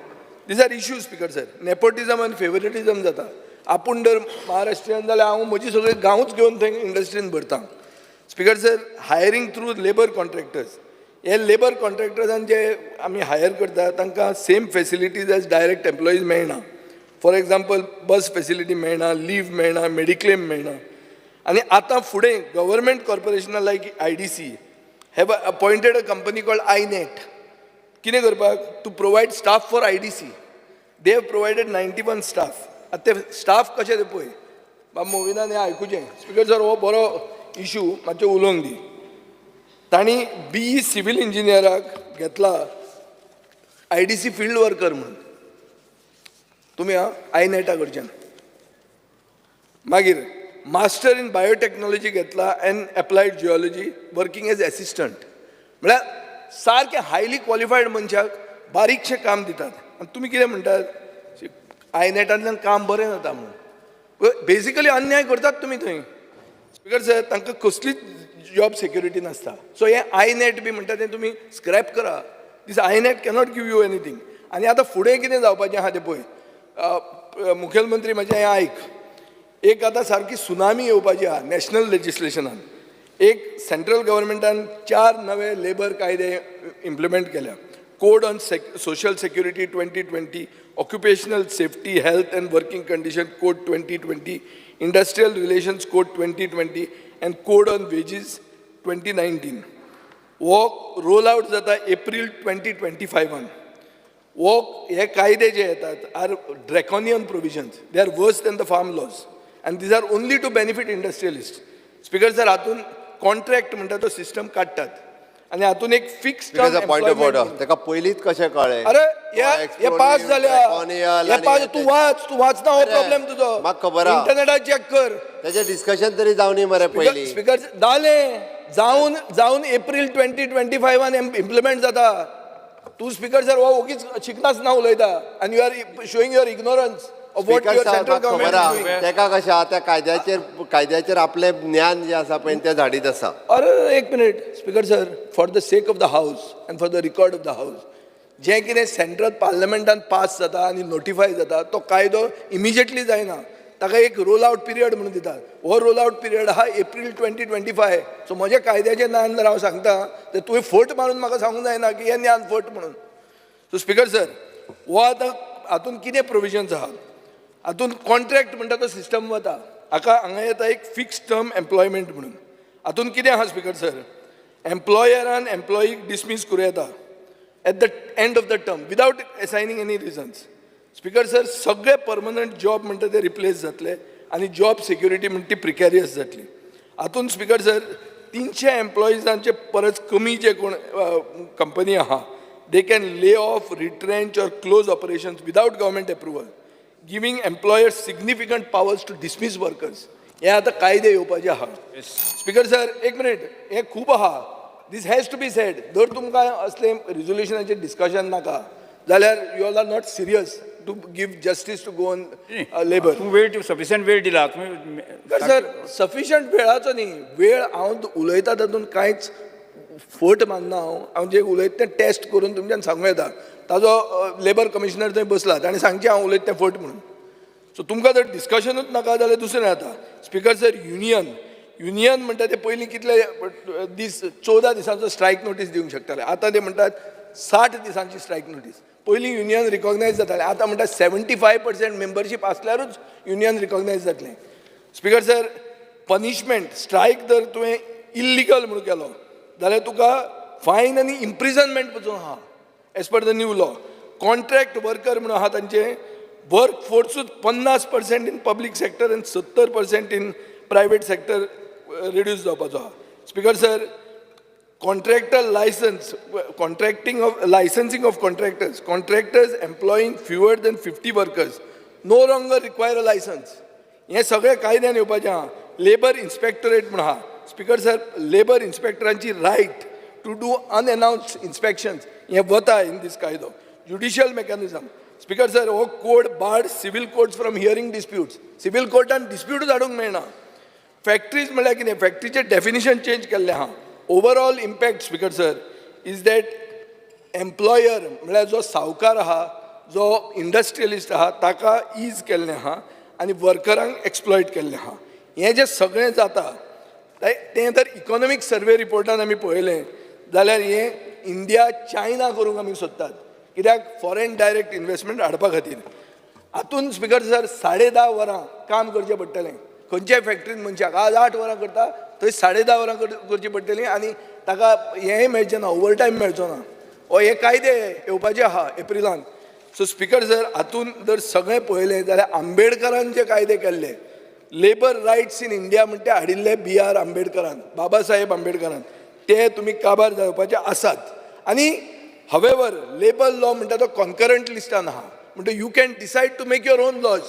These are issues speaker sir. Nepotism आनी फेवरेटिजम जाता. आपूण जर महाराष्ट्रीयन जाल्यार हांव म्हजी सगळी गांवच घेवन थंय इंडस्ट्रीन भरता. Speaker sir, hiring through labour contractors, हे लेबर कॉन्ट्रॅक्टर्सान जे आमी हायर करता तांकां same facilities as direct employees मेळना. फॉर एग्जाम्पल, बस फेसिलिटी मेळना, लीव मेळना, मेडिक्लेम मेळना. आनी आतां फुडें गव्हर्मेंट कॉर्पोरेशनां like IDC have appointed a company called INET. कितें करपाक? To provide staff for IDC. They have provided 91 staff. आतां ते स्टाफ कशे ते पळय, बाब मोविनान हें आयकुचें. स्पिकर सर, हो बरो इशू मातशें उलोवंक दी. तांणी BE सिव्हील इंजिनियराक घेतला IDC फिल्ड वर्कर म्हणून. तुमी INET कडच्यान. मागीर मास्टर इन बायोटेक्नॉलॉजी घेतला and applied geology, working as assistant. म्हळ्यार सारके हायली क्वॉलिफायड मनशाक बारीकशें काम दितात. आनी तुमी कितें म्हणटात, INETांतल्यान काम बरें जाता म्हणून. बेजिकली अन्याय करतात तुमी थंय. स्पीकर सर तांकां कसलीच जॉब सेक्युरिटी नासता. सो हे आयनेट बी म्हणटा तें तुमी स्क्रॅप करा. दीस आयनेट कॅनॉट गिव यू एनीथींग. आनी आतां फुडें कितें जावपाचें आहा तें पळय. मुखेलमंत्री म्हजें हें आयक. एक आतां सारकी सुनामी येवपाची आहा नॅशनल लेजिस्लेशनान. एक सेंट्रल गव्हर्मेंटान 4 नवे लेबर कायदे इम्प्लिमेंट केल्या. Code on social security 2020, occupational safety health and working condition code 2020, industrial relations code 2020 and code on wages 2019. हो रोल आउट जाता एप्रील 2025. हे कायदे जे येतात are draconian provisions. They are worse than the farm laws and these are only to benefit industrialist. Speaker sir हातून contract म्हणटा तो system काडटात आनी हातून एक फिक्स पॉयंट ऑफ ऑर्डर ताका पयलींच कशें कळ्ळें. अरे हे पास जाल्या. तू वाचना हो प्रॉब्लेम तुजो. म्हाका खबर आहा. इंटरनेटार चॅक कर. तेजें डिस्कशन तरी जावनी मरे पयलीं. स्पीकर जावन एप्रील 2025 इम्प्लिमेंट जाता. तू स्पीकर सर हो ओगीच शिकनास ना उलयता आनी you are showing your ignorance of what your central government. तेका कशें आहा त्या कायद्याचेर आपलें ज्ञान जें आसा पळय तें धाडीत आसा. अरे एक minute speaker sir, for the sake of the house and for the record of the house, जें कितें सेंट्रल पार्लमेंटान पास जाता आनी नोटिफाय जाता तो कायदो इमिजिएटली जायना. ताका एक रोल आउट पिरियड म्हणून दितात. हो रोल आउट पिरियड आहा एप्रील 2025. सो म्हज्या कायद्याचें ज्ञान जर हांव सांगता तर तुवें फट मारून म्हाका सांगूंक जायना की हें ज्ञान फट म्हणून. सो स्पीकर सर हो आतां हातून कितें प्रोविजन्स आहा. हातून कॉन्ट्रॅक्ट म्हणटा तो सिस्टम वता. हांगा येता एक फिक्स टर्म एम्प्लॉयमेंट म्हणून. हातून कितें आहा स्पीकर सर, एम्प्लॉयरान एम्प्लॉईक डिसमीस करूं येता at the end of the term without assigning any reasons. Speaker sir सगळे परमनंट जॉब म्हणटा ते रिप्लेस जातले आनी जॉब सेक्युरिटी म्हणटा ती प्रिकॅरियस जातली. हातून स्पीकर सर 300 एम्प्लॉईजांचे परस कमी जे कोण कंपनी आहा they can lay off, retrench or close operations without government approval, giving employers significant powers to dismiss workers. हे आतां कायदे येवपाचे आहा. स्पीकर सर एक मिनिट, हे खूब आहा. This has to be said. जर तुमकां असले रिजोल्युशनाचेर डिस्कशन नाका जाल्यार you all are not serious to give justice to go on labour. वेळ सफिशियंट वेळ दिला तुम्ही. सर सफिशियंट वेळाचो न्ही, वेळ हांव उलयता तातूंत कांयच फट मानना. हांव जें उलयता तें टेस्ट करून तुमच्यान सांगूं येता. ताजो लेबर कमिशनर थंय बसला ताणें सांगचें हांव उलयता तें फट म्हणून. सो तुमकां जर डिस्कशनूच नाका जाल्यार दुसरें जाता. स्पीकर सर युनियन म्हणटा ते पयलीं कितले दीस 14 दिसांचो स्ट्रायक नोटीस दिवंक शकताले. आतां ते म्हणटात 60 दिसांची स्ट्रायक नोटीस. पयलीं युनियन रिकॉग्नायज जातालें. आतां म्हणटा 75% मेंबरशीप आसल्यारूच युनियन रिकॉग्नायज जातलें. स्पीकर सर पनिशमेंट स्ट्रायक जर तुवें इल्लिगल म्हणून केलो जाल्यार तुका फायन आनी इम्प्रिजनमेंट पसून आहा age per the new law. Contract worker म्हणून आहा तांचे वर्क फोर्सूच 50% इन पब्लीक सेक्टर आनी 70% इन प्रायवेट सेक्टर रिड्यूस जावपाचो आहा. Speaker sir contractor license, licensing of contractors employing fewer than 50 workers no longer require a license. हे सगळे कायद्यान येवपाचें आहा. लेबर इन्स्पेक्टरेट म्हणून आहा. स्पीकर सर लेबर इन्स्पेक्टरांची right to do unannounced inspections हे वता इन दीस कायदो. Judicial mechanism. स्पीकर सर हो code barred civil courts from hearing disputes. Civil कोर्टान डिस्प्यूटूच हाडूंक मेळना. फॅक्टरीज म्हळ्यार कितें, फॅक्टरीचें डेफिनेशन चेंज केल्लें आहा. Overall impact speaker sir is that employer म्हळ्यार जो सावकार आहा, जो इंडस्ट्रियलिस्ट आहा ताका ईज केल्लें आहा आनी वर्करांक एक्सप्लॉयट केल्लें आहा. हें जें सगळें जाता तें जर इकॉनॉमीक सर्वे रिपोर्टान आमी पळयलें जाल्यार हें इंडिया चायना करूंक आमी सोदतात. कित्याक फॉरेन डायरेक्ट इन्वेस्टमेंट हाडपा खातीर. हातून स्पीकर सर 10.5 वरां काम करचें पडटलें. खंयच्याय फॅक्टरीन मनशाक आज 8 वरां करता थंय 10.5 वरां करची पडटलीं आनी ताका हेंय मेळचें ना, ओवरटायम मेळचो ना. हे कायदे येवपाचे आहा एप्रिलान. सो स्पीकर सर हातून जर सगळें पळयलें जाल्यार आंबेडकरान जे कायदे केल्ले लेबर रायट्स इन इंडिया म्हणटा ते हाडिल्ले B.R. आंबेडकरान, बाबासाहेब आंबेडकरान, ते तुमी काबार जावपाचे आसात. आनी हवेवर लेबर लॉ म्हणटा तो कॉन्करंट लिस्टान आहा. म्हणटा you can decide to make your own laws.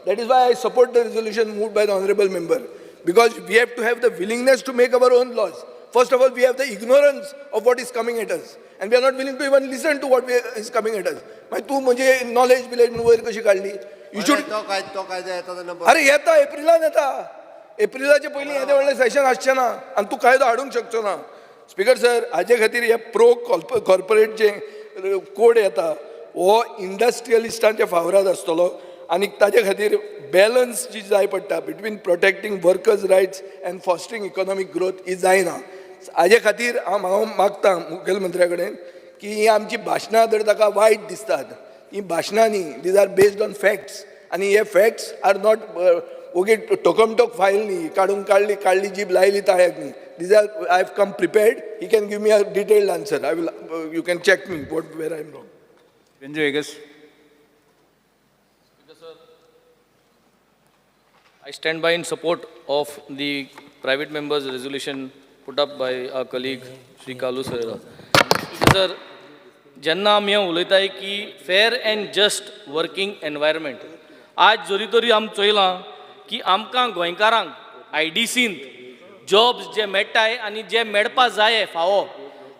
That is why I support the resolution moved by the honorable member, because we have to have the willingness to make our own laws. First of all, we have the ignorance of what is coming at us, and we are not willing to even listen to what is coming at us. तू म्हणजे knowledge बिलेज म्हणून वयर कशी काढली. You should. अरे येता एप्रिलान येता. एप्रिलाचे पयलीं येदें व्हडलें सेशन आसचें ना आनी तूं कायदो हाडूंक शकचो ना. स्पिकर सर, हाजे खातीर हे प्रो कॉर्पोरेट जे कोड येता हो इंडस्ट्रियलिस्टांच्या फावरात आसतलो आनी ताजे खातीर बॅलन्स जी जाय पडटा between protecting workers rights and fostering economic growth ही जायना. हाजे खातीर हांव मागतां मुखेलमंत्र्या कडेन की ही आमची भाशणां जर ताका वायट दिसतात, ही भाशणां न्ही, these are based on facts आनी हे फॅक्ट्स आर नॉट ओगे टोकमटोक फायल न्ही, काडली जीब लायली ताळ्याक न्ही. These are, I have come prepared. He can give me a detailed answer. I will. You can check me where I am wrong. I stand by in support of the private members' resolution put up by our colleague Shri Kalu Sarera. Sir, जेन्ना आमी उलयताय की फेर end just working environment, आज जोरी तोरी आमी चोयलां की आमकां गोंयकारांक IDCंत जॉब्स जे मेळटाय आनी जे मेळपा जाय फावो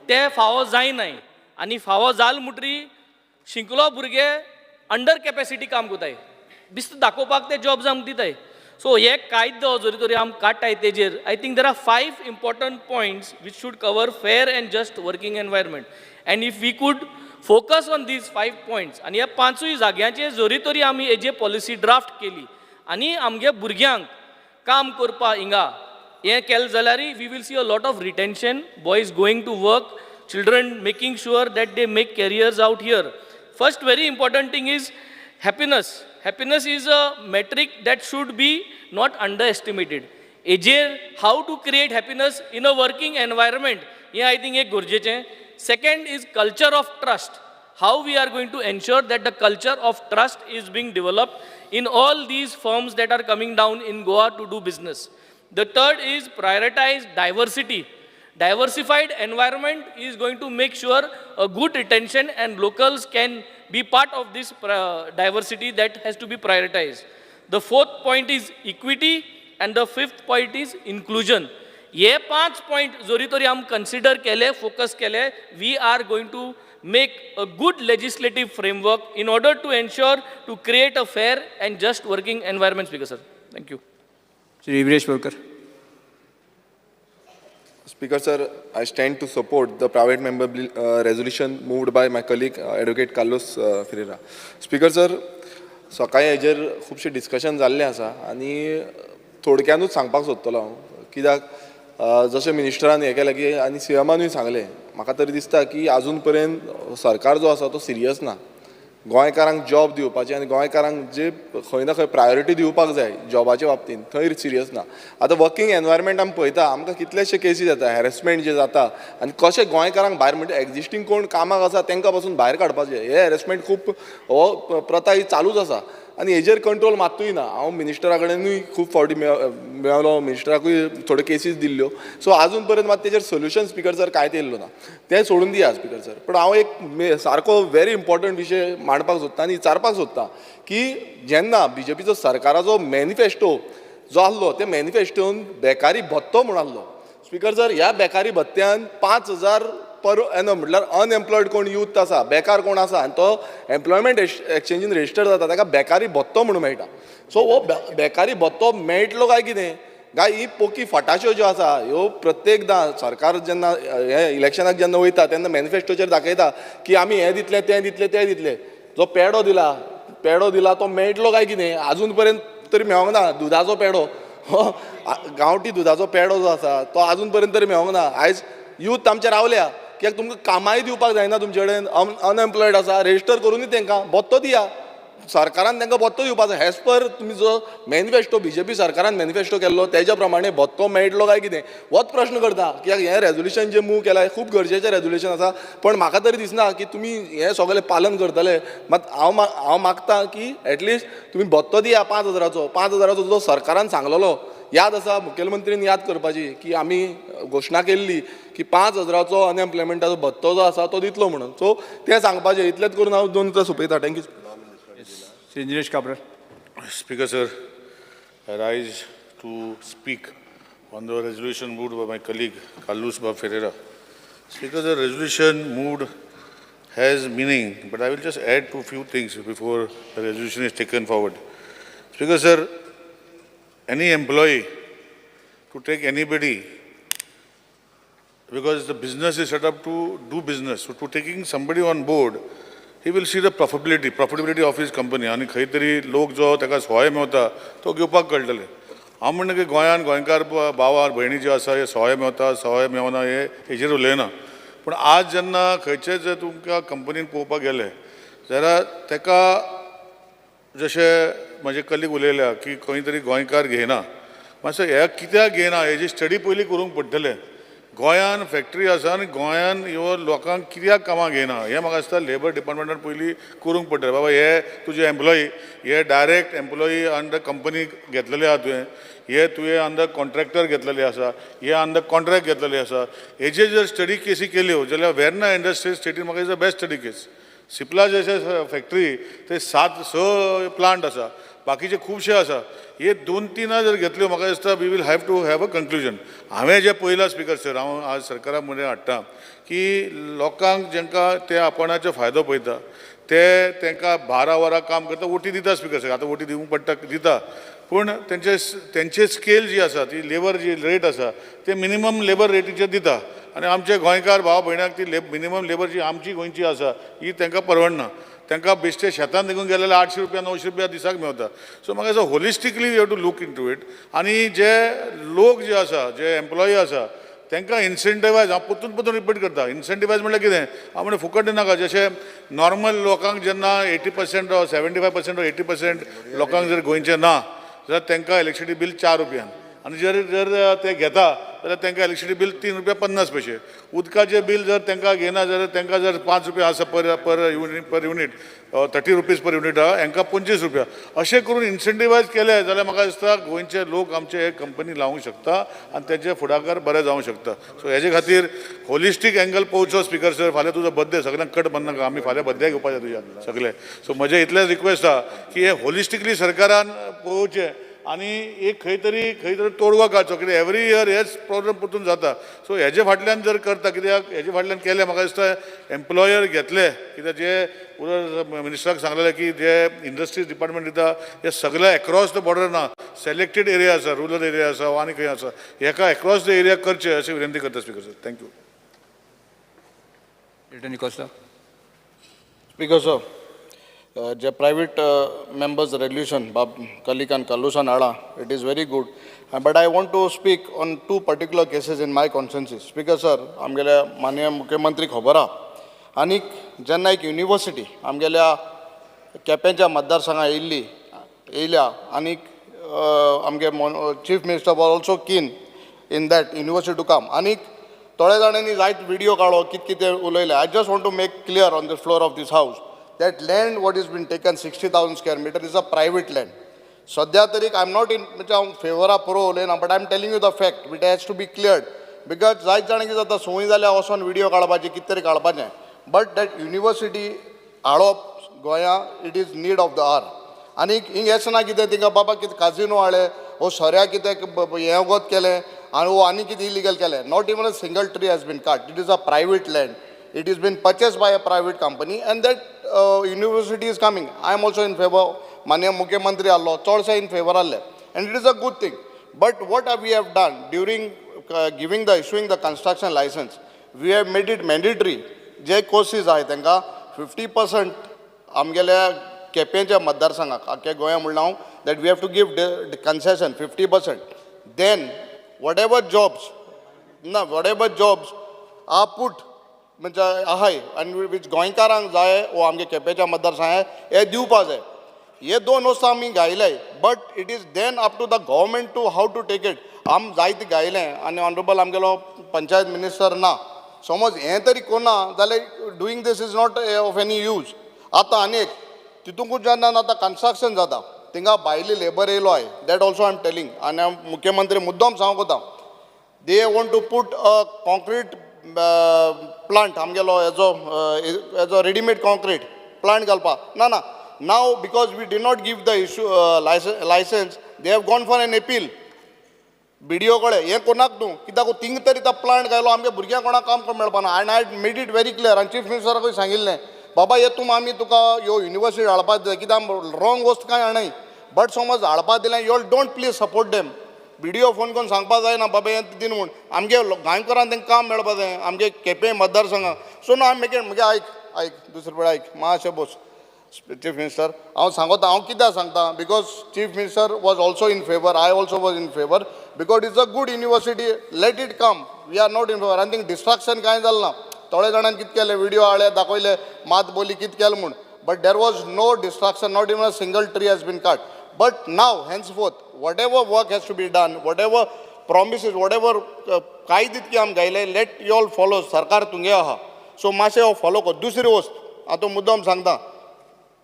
ते फावो जायनाय आनी फावो जाल म्हणटरी शिंकलो भुरगे अंडर कॅपेसिटी काम कोताय, बिस्त दाखोवपाक ते जॉब्स आमकां दिताय. सो हे कायदो जरी तरी आमी काडटाय तेजेर I think there are 5 important points which should cover fair and just working environment, and if we could focus on these 5 points आनी ह्या 5 जाग्यांचेर जरी तरी आमी हेजे पॉलिसी ड्राफ्ट केली आनी आमगे भुरग्यांक काम करपा हिंगा हें केलें जाल्यार we will see a lot of retention, boys going to work, children making sure that they make careers out here. First very important thing is happiness. Happiness is a metric that should be not underestimated. हेजेर how to create happiness in a working environment हें I think एक गरजेचें. Second is culture of trust. How we are going to ensure that the culture of trust is being developed in all these firms that are coming down in Goa to do business. The third is prioritize diversity. Diversified environment is going to make sure a good retention and locals can be part of this diversity that has to be prioritized. The fourth point is equity and the fifth point is inclusion. ये 5 point जोरी तोरी हम consider केले, focus केले, we are going to make a good legislative framework in order to ensure to create a fair and just working environment. Speaker sir, thank you. Shri Viresh Volkar. Speaker sir, I stand to support the private member resolution moved by my colleague Advocate Carlos Ferreira. Speaker sir, सकाळी हेजेर खुबशें discussion जाल्लें आसा आनी थोडक्यानूच सांगपाक सोदतलो हांव, कित्याक जशें मिनिस्टरान हें केलें की आनी CMानूय सांगलें, म्हाका तरी दिसता की आजून पर्यंत सरकार जो आसा तो सिरियस ना. गोंयकारांक जॉब दिवपाचें आनी गोंयकारांक जे खंय ना खंय प्रायोरिटी दिवपाक जाय जॉबाच्या बाबतींत थंय सिरियस ना. आतां वर्किंग एनवायरमेंट आमी पळयता, आमकां कितलेशे केसीस येता हॅरेसमेंट जे जाता आनी कशें गोंयकारांक भायर म्हणजे एक्जिस्टींग कोण कामाक आसा तांकां पासून भायर काडपाचें, हे हॅरेसमेंट खूब हो प्रथा ही चालूच आसा आनी हेजेर कंट्रोल मात्तूय ना. हांव मिनिस्टरा कडेनूय खूब फावटी मेळलो, मिनिस्टराकूय थोड्यो केसीस दिल्ल्यो. सो आजून पर्यंत मात तेजेर सोल्युशन स्पिकर सर कांयच येयल्लो ना. तें सोडून दिया स्पिकर सर. पण हांव एक सारको व्हेरी इम्पॉर्टंट विशय मांडपाक सोदता आनी विचारपाक सोदता की जेन्ना BJPचो सरकाराचो मॅनिफेस्टो जो आहलो त्या मॅनिफेस्टोन बेकारी भत्तो म्हूण आहलो. स्पिकर सर, ह्या बेकारी भत्त्यान 5,000 पर एनम म्हटल्यार अनएम्प्लॉयड कोण यूथ आसा, बेकार कोण आसा आनी तो एम्प्लॉयमेंट एक्सचेंजीन रजिस्टर जाता ताका बेकारी भत्तो म्हणून मेळटा. सो हो बेकारी भत्तो मेळटलो काय कितें काय ही पोकी फटाश्यो ज्यो आसा ह्यो प्रत्येकदां सरकार जेन्ना हे इलेक्शनाक जेन्ना वयता तेन्ना मॅनिफेस्टोचेर दाखयता की आमी हें दितलें तें दितलें तें दितलें. जो पेडो दिला तो मेळटलो काय कितें आजून पर्यंत तरी मेळोंक ना. दुदाचो पेडो, गांवठी दुदाचो पेडो जो आसा तो आजून पर्यंत तरी मेळोंक ना. आयज यूथ आमचे रावल्या कित्याक तुमकां कामाय दिवपाक जायना, तुमचे कडेन अनएम्प्लॉयड आसा, रजिस्टर करूनय तांकां भत्तो दिया. सरकारान तांकां भत्तो दिवपाचो एज पर तुमी जो मॅनिफेस्टो BJP सरकारान मॅनिफेस्टो केल्लो तेज्या प्रमाणे भत्तो मेळटलो काय कितें होच प्रश्न करता. कित्याक हें रेजोल्युशन जें मूव केलां खूब गरजेचें रेजोल्युशन आसा, पण म्हाका तरी दिसना की तुमी हें सगळें पालन करतले. मात हांव मागतां की एटलिस्ट तुमी भत्तो दिया 5,000चो. 5,000चो जो सरकारान सांगलेलो याद आसा, मुखेलमंत्रीन याद करपाची की आमी घोशणा केल्ली की 5,000चो अनएम्प्लॉयमेंटाचो भत्तो जो आसा तो दितलो म्हणून. सो तें सांगपाचें, इतलेंच करून हांव 2 मिनटां सोंपयतां. Thank you. Shri Dinesh Kabra. Speaker sir, I rise to speak on the resolution moved by my colleague Carlos Ferreira. Speaker, the resolution moved has meaning, but I will just add to a few things before the resolution is taken forward. Speaker sir, any employee to take anybody, because the business is set up to do business. So to taking somebody on board, he will see the profitability of his company. आणि खंय तरी लोक जो ताका सहाय मेवता तो घेवपाक कळटले. हांव म्हणना की गोंयान गोंयकार भावा भयणी जे आसा हे सहाय मेवता सहाय मेवना हे हेजेर उलयना. पूण आज जेन्ना खंयचेच जर तुमकां कंपनीन पळोवपाक गेले जाल्यार ताका जशें म्हजे कलीग उलयल्या की खंय तरी गोंयकार घेयना. मातसो हे कित्याक घेयना हेजी स्टडी पयलीं करूंक पडटलें. गोंयान फॅक्टरी आसा आनी गोंयान ह्यो लोकांक कित्याक कामाक घेयना हें म्हाका दिसता लेबर डिपार्टमेंटान पयलीं करूंक पडटलें. बाबा हे तुजे एम्प्लॉई हे डायरेक्ट एम्प्लॉई अंडर कंपनी घेतलेले आहा तुवें, हे तुवें अंडर कॉन्ट्रॅक्टर घेतलेले आसा, हे अंडर कॉन्ट्रॅक्ट घेतलेले आसा. हेजेर जर स्टडी केसी केल्यो जाल्यार वेर्ना इंडस्ट्रियल स्टेटीन म्हाका दिसता बेस्ट स्टडी केस. सिप्ला जशे फॅक्टरी ते 7 प्लांट आसा, बाकीचे खुबशे आसा. हे 2-3 जर घेतल्यो म्हाका दिसता we will have to have a conclusion. हांवें जे पयलां स्पिकर सर हांव आज सरकारा मदें हाडटा की लोकांक जांकां ते आपणाचो फायदो पळयता ते तांकां 12 वरां काम करता ओटी दिता स्पिकर सर. आतां ओटी दिवंक पडटा दिता, पूण तेंचे स्केल जी आसा ती लेबर जी रेट आसा ते मिनिमम लेबर रेटीचेर दिता. आनी आमचे गोंयकार भाव भयणाक ती मिनिमम लेबर जी आमची गोंयची आसा ही तांकां परवडना. तांकां बेश्टे शेतान निघून गेलेले 800 रुपया 900 रुपया दिसाक मेवता. सो म्हाका दिसता holistically we have to look into it. आनी जे लोक जे आसा जे एम्प्लॉई आसा तांकां इन्सेंटिवायज हांव परतून रिपीट करता. इन्सेंटिवायज म्हळ्यार कितें हांव म्हणलें फुकट दिनाका. जशें नॉर्मल लोकांक जेन्ना 80% or 75% or 80% लोकांक जर गोंयचे ना जाल्यार तांकां इलेक्ट्रिसिटी बील 4 रुपयान आनी जर ते घेता जाल्यार तांकां इलेक्ट्रिसिटी बील 3 रुपया 50 पैसे. उदकाचें बील जर तांकां घेना जाल्यार तांकां जर 5 रुपया आसा पर युनीट 30 रुपीज पर युनीट आहा हांकां 25 रुपया. अशें करून इन्सेंटिवायज केले जाल्यार म्हाका दिसता गोंयचे लोक आमचे हे कंपनी लावूंक शकता आनी तेचे फुडाकार बरें जावंक शकता. सो हेजे खातीर होलिस्टीक एंगल पळोवचो स्पिकर सर. फाल्यां तुजो बर्थडे सगळ्यांक कट म्हणनाका आमी फाल्यां बर्थडे घेवपाचे तुज्या सगळे. सो म्हजें इतलेंच रिक्वेस्ट आहा की हे होलिस्टिकली सरकारान पळोवचें आनी एक खंय तरी तोडगो काडचो. कित्याक एवरी इयर हेच प्रॉब्लम परतून जाता. सो हेजे फाटल्यान जर करता कित्याक हेजे फाटल्यान केलें म्हाका दिसता एम्प्लॉयर घेतले. कित्याक जे मिनिस्टराक सांगलेलें की जे इंडस्ट्रीज डिपार्टमेंट दिता हे सगळे अक्रॉस द बॉर्डर ना, सेलेक्टेड एरिया आसा, रुरल एरिया आसा वा आनी खंय आसा, हेका अक्रॉस द एरिया करचे अशी विनंती करता speaker sir. Thank you. Speaker sir, जे प्रायवेट मेंबर्स रेजोल्युशन बाब कलिकान कालुसान हाडा it is very good. But I want to speak on 2 particular cases in my constituency. Speaker sir, आमगेल्या माननीय मुख्यमंत्री खबर आहा आनीक जेन्ना एक युनिवर्सिटी आमगेल्या केपेंच्या मतदारसंघात येयल्या आनीक आमगे chief minister was also keen in that university to come. आनीक थोड्या जाणांनी जायत व्हिडिओ काडलो कितें उलयले. I just want to make clear on the floor of this house that land what is been taken 60,000 square meter is a private land. Sadhya tarik I'm not in favor of pro ulena, but I'm telling you the fact which has to be cleared because जायत जाणांक कितें जाता संवय जाल्यार वचोन video काडपाचे कितें तरी काडपाचें. बट दॅट युनिवर्सिटी हाडप गोंया it is need of the hour. आनी हिंग हेच ना कितें थिंगा बाबा कितें काजिनो हाडले वो सऱ्या कितें हें वगत केलें आनी वो आनी कितें इलिगल केलें. Not even a single tree has been cut. It is a private land. It has been purchased by a private company and that university is coming. I am also in favor. Manya Mukhyamantri allo chodse in favor alle and it is a good thing. But what we have done during issuing the construction license, we have made it mandatory. जे courses आहे तांकां 50% आमगेल्या केपेंच्या मतदारसंघाक आख्या गोंया म्हणून हांव that we have to give the concession 50%. Then whatever jobs are put म्हणजे आहाय आनी वीच गोंयकारांक जाय वो आमगे केपेंच्या मतदारसंघात हे दिवपा जाय. हे 2 वस्तू आमी गायल्याय. But it is then up to the government to how to take it. आम जायते गायलें आनी ऑनरेबल आमगेलो पंचायत मिनिस्टर ना. समज हें तरी कोना जाल्यार doing this is not of any use. आतां आनीक तितूंकूच जेन्ना आतां कन्स्ट्रक्शन जाता थिंगा भायली लेबर येयलो आहे. That also I am telling. आनी हांव मुख्यमंत्री मुद्दम सांगूंक वता they want to put a concrete plant amgelo as a ready made concrete plant galpa na now because we did not give the issue license they have gone for an appeal. video kole हे कोणाक तूं कित्याक thing तरी तो plant गायलो आमगे भुरग्यांक कोणाक काम मेळपाना. I I made it very clear आनी चीफ मिनिस्टराकूय सांगिल्लें बाबा हे तूं आमी तुका ह्यो युनिवर्सिटी हाडपाक जाय कित्याक रॉंग वस्त कांय हाडनाय. बट समज हाडपाक दिलें you all don't please support them. BDO phone करून सांगपा जायना बाबा हें दिन म्हूण आमगे गोंयकारांक तांकां काम मेळपा जाय आमगे केपें मतदारसंघाक सो नो म्हगे आयक दुसरे कडेन आयक मातशें बोस चीफ मिनिस्टर हांव सांगता हांव कित्याक सांगता because chief minister was also in favour I also was in favour because it's a good university let it come we are not in favour आनी थिंग डिस्ट्रॅक्शन कांय जालें ना थोड्या जाणांनी कितें केलें व्हिडिओ हाडले दाखयले मात बोली कितें केलें म्हूण but there was no destruction not even a single tree has been cut but now henceforth whatever work has to be done whatever promises whatever कांय तितकी आम गायले लेट यू ऑल फॉलो सरकार तुंगे आहा सो मातशें हो फॉलो कर दुसरी वस्त हांव मुद्दम सांगता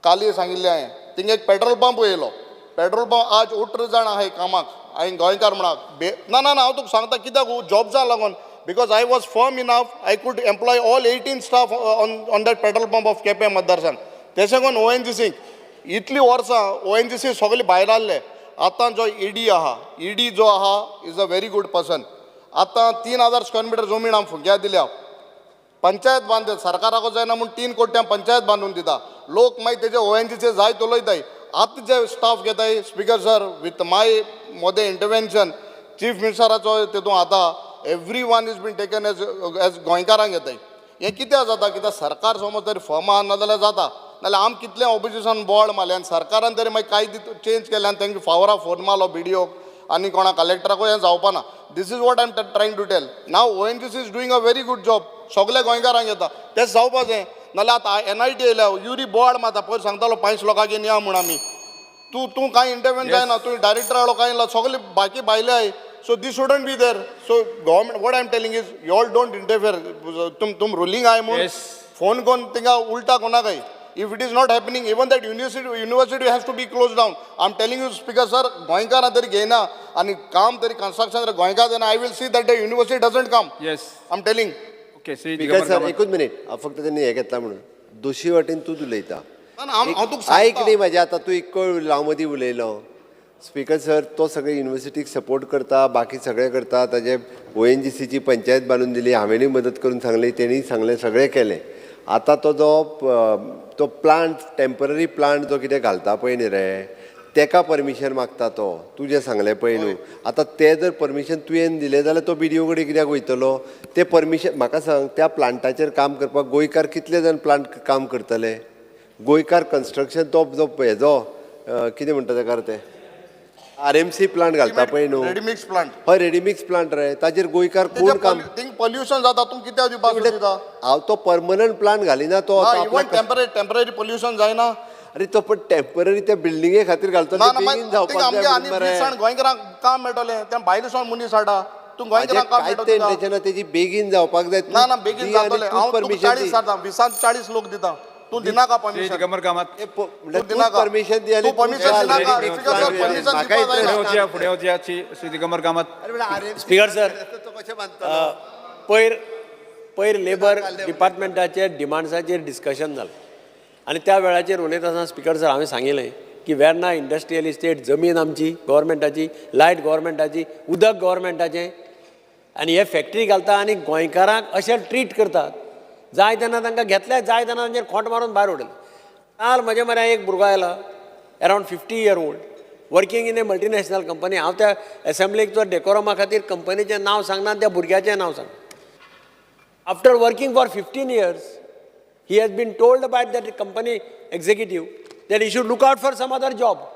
काली सांगिल्लें हांवें थिंगा एक पेट्रोल पंप येयलो पेट्रोल पंप आज 18 जाण आहाय कामाक हांवें गोंयकार म्हणाक ना ना ना हांव तुका सांगता कित्याक जॉब्सा लागून because I was firm enough I could employ all 18 staff on that petrol pump of Quepem मतदारसंघ तशें करून ONGCक इतलीं वर्सां ONGC सगळे भायर आहले आतां जो ED आहा ED जो आहा is a very good person आतां 3000 स्क्वेअर मिटर जमीन आमी फुग्या दिल्या पंचायत बांदता सरकाराक जायना म्हूण 3 कोट्यां पंचायत बांदून दिता लोक मागीर तेजे ONGC जाय उलयताय आतां जे स्टाफ घेताय स्पीकर सर विथ माय मोदे इंटरवेन्शन चीफ मिनिस्टराचो तेतून आतां every one is been taken as गोंयकारांक घेताय हें कित्याक जाता कित्याक सरकार समज तरी फर्म आहा नाजाल्यार जाता नाल्यार आम कितलें ऑपोजिशन बोवाळ मारलें आनी सरकारान तरी मागीर कांय चेंज केलें आनी तांकां फावरा फोन मारलो BDO आनी कोणा कलेक्टराकूय हें जावपा ना this is what I am trying to tell now ONGC is doing a very good job सगळे गोंयकारांक येता तें जावपा जाय नाल्यार आतां NIT येयल्या युरी बोवाळ मारता पयर सांगतालो 5 लोकांक घेवन या म्हूण आमी तूं कांय इंटरव्यून जायना तूं डायरेक्टर हाडलो कांय ना सगळे बाकी भायले I so this shouldn't be there so government what I am telling is you all don't interfere तुम रुलींग आय म्हूण फोन करून तिंगा उलटा कोणाकय if it is not happening even that university has to be closed down I'm telling you speaker sir goinkar tari geina ani kaam tari construction tari goinkar dena I will see that the university doesn't come yes I'm telling okay speaker sir एकूच minute फक्त त्यांनी हे घेतला म्हणून दोशी वाटेन तूं उलयता ऐक न्ही म्हाजे आतां तूं इतको लांब मदीं उलयलो स्पीकर सर तो सगळे युनिवर्सिटीक सपोर्ट करता बाकी सगळे करता ताजे ONGCची पंचायत बांदून दिली हांवेंय मदत करून सांगली तेणी सांगलें सगळें केलें आतां तो प्लांट टेम्पररी प्लांट जो कितें घालता पळय न्ही रे तेका परमिशन मागता तो तूं जें सांगलें पळय न्हू आतां तें जर परमिशन तुवें दिलें जाल्यार तो BDO कडेन कित्याक वयतलो तें परमिशन म्हाका सांग त्या प्लांटाचेर काम करपाक गोंयकार कितले जाण प्लांट काम करतले गोंयकार कन्स्ट्रक्शन तो जो हेजो कितें म्हणटा तेका रे तें RMC प्लांट घालता पळय न्हू रेडीमिक्स प्लांट हय रेडीमिक्स प्लांट रे ताजेर गोंयकार कोण काम थिंग पोल्युशन जाता तूं कित्याक दिवपाक सोदिता हांव तो परमनंट प्लांट घालिना तो इवन टेम्पररी पोल्युशन जायना अरे तो पण टेम्पररी त्या बिल्डिंगे खातीर घालतो गोंयकारांक काम मेळटलें तें भायले सावन मनीस हाडा तूं गोंयकारांक काम मेळटलें तेजी बेगीन जावपाक जाय ना ना बेगीन जातलें हांव 40 जाता 20-40 लोक दिता तूं दिनाका परमिशन दिगंबर कामत परमिशन दी आनी फुडें वचया श्री दिगंबर कामत स्पीकर सर पयर लेबर डिपार्टमेंटाचे डिमांड्साचेर डिस्कशन जालें आनी त्या वेळाचेर उलयता आसतना स्पीकर सर हांवें सांगिल्लें की वेर्ना इंडस्ट्रियल इस्टेट जमीन आमची गव्हर्मेंटाची लायट गव्हर्मेंटाची उदक गव्हर्मेंटाचें आनी हे फॅक्टरी घालता आनी गोंयकारांक अशें ट्रीट करतात जाय तेन्ना तांकां घेतले जाय तेन्ना तांचेर खोंट मारून भायर उडयले काल म्हज्या म्हऱ्यान एक भुरगो आयला around 50 year old working in A multinational company हांव त्या एसेंब्लीक जो डेकोरमा खातीर कंपनीचें नांव सांगना त्या भुरग्याचें नांव सांग after working for 15 years he has been told by that company executive that he should look out for some other job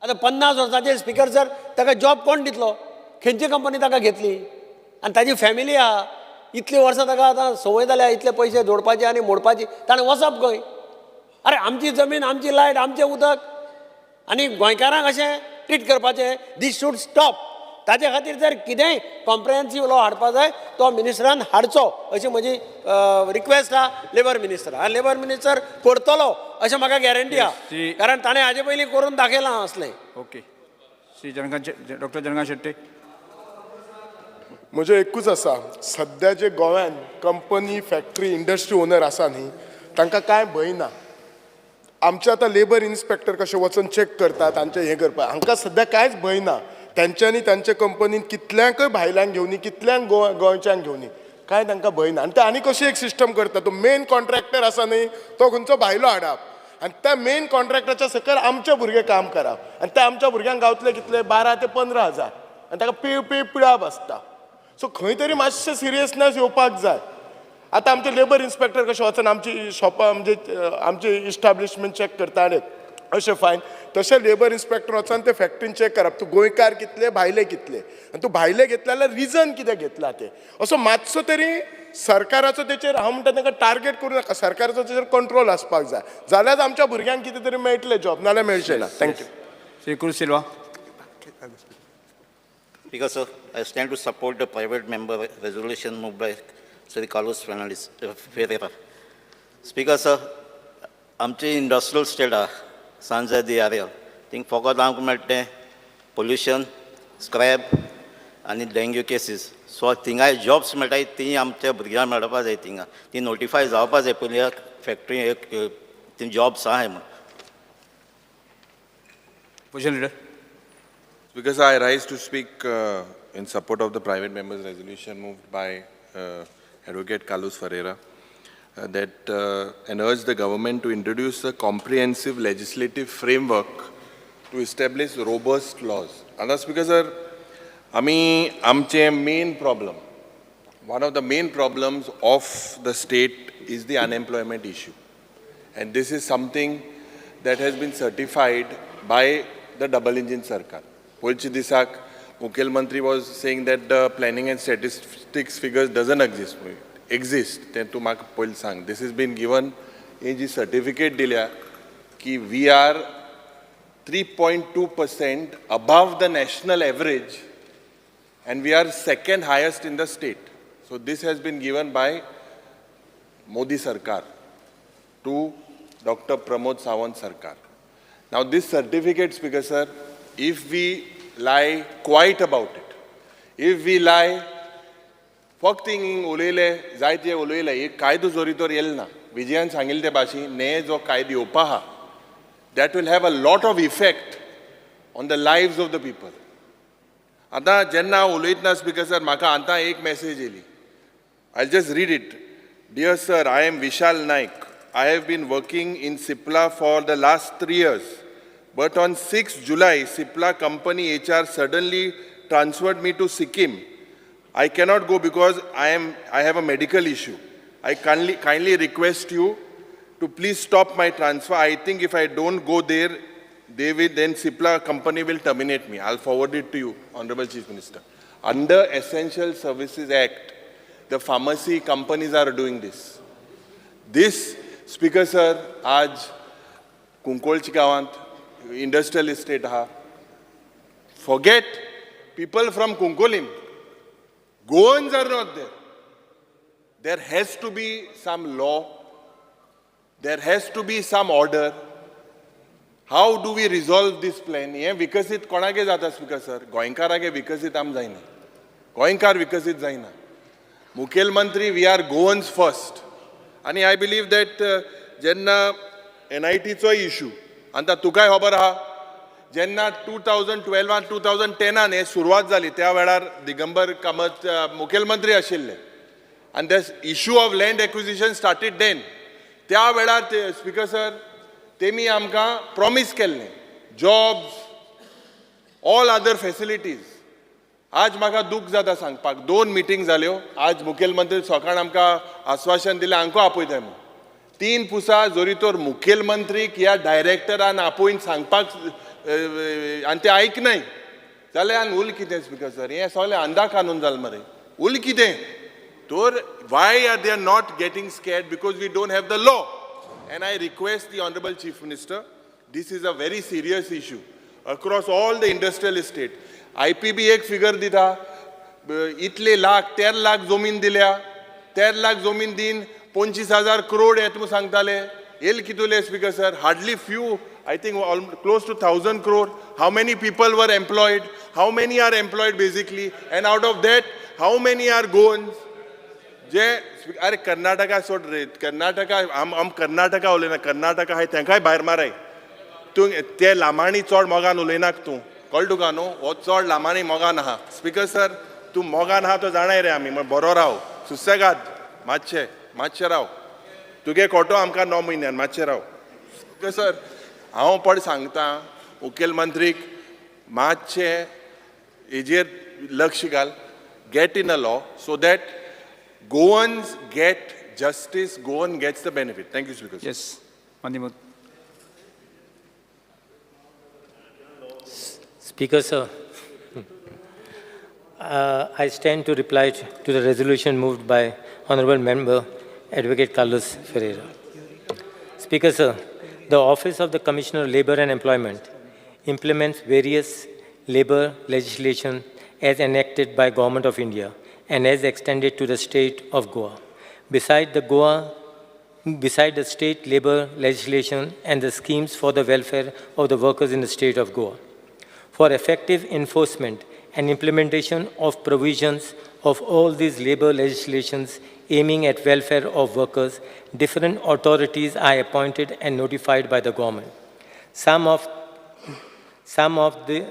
आतां 50 वर्सांचेर स्पीकर सर ताका जॉब कोण दितलो खंयची कंपनी ताका घेतली आनी ताजी फॅमिली आहा इतलीं वर्सां ताका आतां संवय जाल्या इतले पयशे जोडपाचे आनी मोडपाचे ताणें वचप खंय अरे आमची जमीन आमची लायट आमचें उदक आनी गोंयकारांक अशें ट्रीट करपाचें दीस शूड स्टॉप ताचे खातीर जर कितेंय कॉम्प्रिहेन्सीव लॉ हाडपा जाय तो मिनिस्टरान हाडचो अशी म्हजी रिक्वेस्ट आहा लेबर मिनिस्टर आनी लेबर मिनिस्टर करतलो अशें म्हाका गॅरंटी आहा कारण ताणें हाजे पयलीं करून दाखयलां असलें ओके श्री डॉक्टर जनगान शेट्टी म्हजें एकूच आसा सद्या जे गोव्यान कंपनी फॅक्टरी इंडस्ट्री ओनर आसा न्ही तांकां कांय भंय ना आमचे आतां लेबर इन्स्पेक्टर कशे वचून चॅक करतात तांचें हें करपाक हांकां सद्या कांयच भंय ना तेंच्यांनी तांचे कंपनीन कितल्यांकय भायल्यांक घेवनी कितल्यांक गोंयच्यांक घेवनी कांय तांकां भंय ना आनी ते आनी कशी एक सिस्टम करता तो मेन कॉन्ट्रॅक्टर आसा न्ही तो खंयचो भायलो हाडप आनी त्या मेन कॉन्ट्रॅक्टराच्या सकयल आमचे भुरगे काम करप आनी ते आमच्या भुरग्यांक गावतले कितले 12 ते 15 हजार आनी ताका पिळाप आसता. सो खंय तरी मातशें सिरियसनेस येवपाक जाय. आतां आमचे लेबर इन्स्पेक्टर कशे वचून आमची शॉपां म्हणजे आमचे इस्टाब्लिशमेंट चॅक करता आनी अशें फायन, तशें लेबर इन्स्पेक्टर वचून ते फॅक्टरीन चॅक करप तूं गोंयकार कितले भायले कितले, आनी तूं भायले घेतले जाल्यार रिजन कितें घेतला ते, असो मातसो तरी सरकाराचो तेचेर हांव म्हणटा तांकां टार्गेट करूं नाका, सरकाराचो तेचेर कंट्रोल आसपाक जाय. जाल्यार आमच्या भुरग्यांक कितें तरी मेळटलें जॉब, नाल्यार मेळचें ना. Thank you. Shri cruise Silva. Speaker, sir, I stand to support the private member resolution moved by Sri Carlos Fernandez Ferreira. Speaker, sir, आमची इंडस्ट्रियल स्टेट आहा सांजे दी एरिया, थिंग फकत आमकां मेळटा पोल्युशन, स्क्रॅप आनी डेंग्यू केसीस. सो थिंगाय जॉब्स मेळटाय ती आमच्या भुरग्यांक मेळपा जाय, थिंगा ती नोटिफाय जावपा जाय पयली फॅक्टरी एक ती जॉब्स आहाय म्हण. Position leader. Because I rise to speak in support of the private members' resolution moved by Advocate Carlos Ferreira that and urge the government to introduce a comprehensive legislative framework to establish robust laws. And that's because amche main problem, one of the main problems of the state is the unemployment issue. And this is something that has been certified by the double engine Sarkar. Poilchi disak, Mukhyamantri was saying that the planning and statistics figures doesn't exist. Then to mak poil sang. This has been given in the certificate dilya ki we are 3.2% above the national average and we are second highest in the state. So this has been given by Modi Sarkar to Dr. Pramod Sawant Sarkar. Now this certificate, Speaker sir, if we lie quiet about it, if we lie फक्त हिंग उलयले जायते उलयले एक कायदो जोरी तर L ना, विजयान सांगिल्ले ते भाशेन नये जो कायदो येवपा आहा that will have a lot of effect on the lives of the people. आतां जेन्ना हांव उलयतना स्पीकर सर म्हाका आतां एक मॅसेज येयली. I'll just read it. Dear sir, I am Vishal Naik. I have been working in Sipla for the last 3 years. But on 6th July, Sipla company HR suddenly transferred me to Sikkim. I cannot go because I have a medical issue. I kindly request you to please stop my transfer. I think if I don't go there, then Sipla company will terminate me. I'll forward it to you, Honorable Chief Minister. Under Essential Services Act, the pharmacy companies are doing this. This, Speaker sir, आज कुंकोळची गावांत industrial estate ha. Forget people from Kunkolim. Goans are not there. There has to be some law. There has to be some order. How do we resolve this plan? Ye vikasit konage jata Speaker sir. Goinkarage vikasit am जायना. Goinkar vikasit जायना. Mukhyamantri, we are Goans first. And I believe that jenna NIT चो issue आतां तुकाय खबर आहा जेन्ना 2012 आनी 2010 हे सुरवात जाली त्या वेळार दिगंबर कामत मुखेलमंत्री आशिल्ले आनी the issue of land acquisition started then. त्या वेळार ते स्पीकर सर तेमी आमकां प्रॉमीस केल्लें जॉब्स ऑल अदर फॅसिलिटीज. आज म्हाका दूख जाता सांगपाक 2 मिटींग जाल्यो. आज मुखेलमंत्री सकाळ आमकां आश्वासन दिलें आमकां आपयताय म्हणून. 3 पुसा जोरी तर मुखेलमंत्रीक ह्या डायरेक्टरान आपयन सांगपाक आनी ते आयकनाय जाल्यार उल कितें स्पीकर सर हें सगळें अंधा कानून जालें मरे. उल कितें तर why are they are not getting scared because we don't have the law. And I request the honourable chief minister, this is a very serious issue across all the industrial estate. IPB एक figure दिता इतले लाख 13 लाख जमीन दिल्या. 13 लाख जमीन दिन 25,000 crore येत म्हणून सांगताले. येल कितुले speaker sir? Hardly few, I think close to 1,000 crore. How many people were employed? How many are employed basically? And out of that, how many are goons? जे अरे कर्नाटका सोड रे, कर्नाटका आम कर्नाटका उलयना, कर्नाटका हाय तेंकाय भायर माराय. तूं ते लामाणी चोड मोगान उलयनाक तूं, कळ्ळें तुका न्हू? हो चोड लामाणी मोगान आहा. स्पीकर सर तूं मोगान आहा तो जाणाय रे आमी, बरो राव, सुसेगाद, मातशें राव. तुगे खोटो आमकां 9 म्हयन्यान, मातशें राव. स्पीकर सर हांव पण सांगता मुखेलमंत्रीक मातशें हेजेर laksh घाल, get in a law so that Goans get justice, Goan gets the benefit. Thank you, Speaker. Yes, Manimut. Speaker, sir, I stand to reply to the resolution moved by Honorable Member Advocate Carlos Ferreira. Speaker, sir, the Office of the Commissioner of Labour and Employment implements various labour legislation as enacted by Government of India and as extended to the state of Goa. Beside the state labour legislation and the schemes for the welfare of the workers in the state of Goa. For effective enforcement and implementation of provisions of all these labour legislations aiming at welfare of workers, different authorities are appointed and notified by the government. Some of the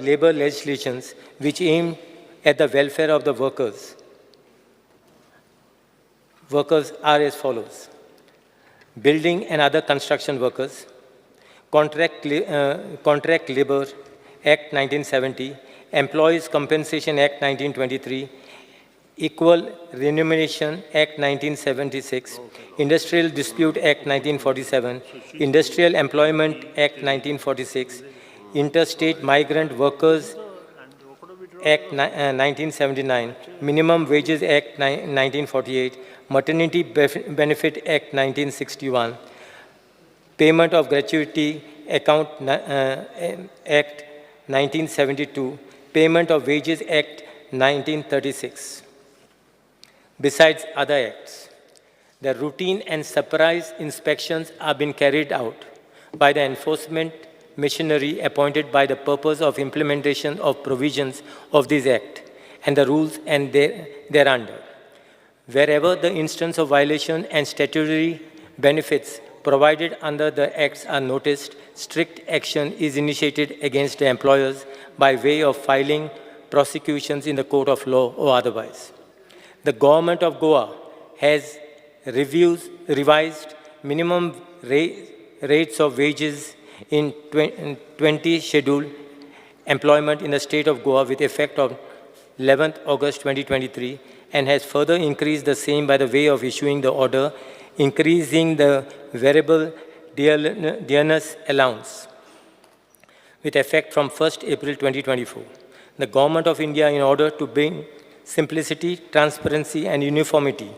labour legislations which aim at the welfare of the workers are as follows: building and other construction workers, Contract Labour Act 1970, Employees Compensation Act 1923, Equal Remuneration Act 1976, Industrial Dispute Act 1947, Industrial Employment Act 1946, Interstate Migrant Workers Act 1979, Minimum Wages Act 1948, Maternity Benefit Act 1961, Payment of Gratuity Account Act 1972, Payment of Wages Act 1936. Besides other acts, the routine and surprise inspections are being carried out by the enforcement machinery appointed by the purpose of implementation of provisions of this act and the rules and thereunder. Wherever the instance of violation and statutory benefits provided under the acts are noticed, strict action is initiated against the employers by way of filing prosecutions in the court of law or otherwise. The Government of Goa has revised minimum rates of wages in 20 scheduled employment in the state of Goa with effect of 11th August 2023 and has further increased the same by the way of issuing the order increasing the variable dearness allowance with effect from 1st April 2024. The Government of India, in order to bring simplicity, transparency and uniformity,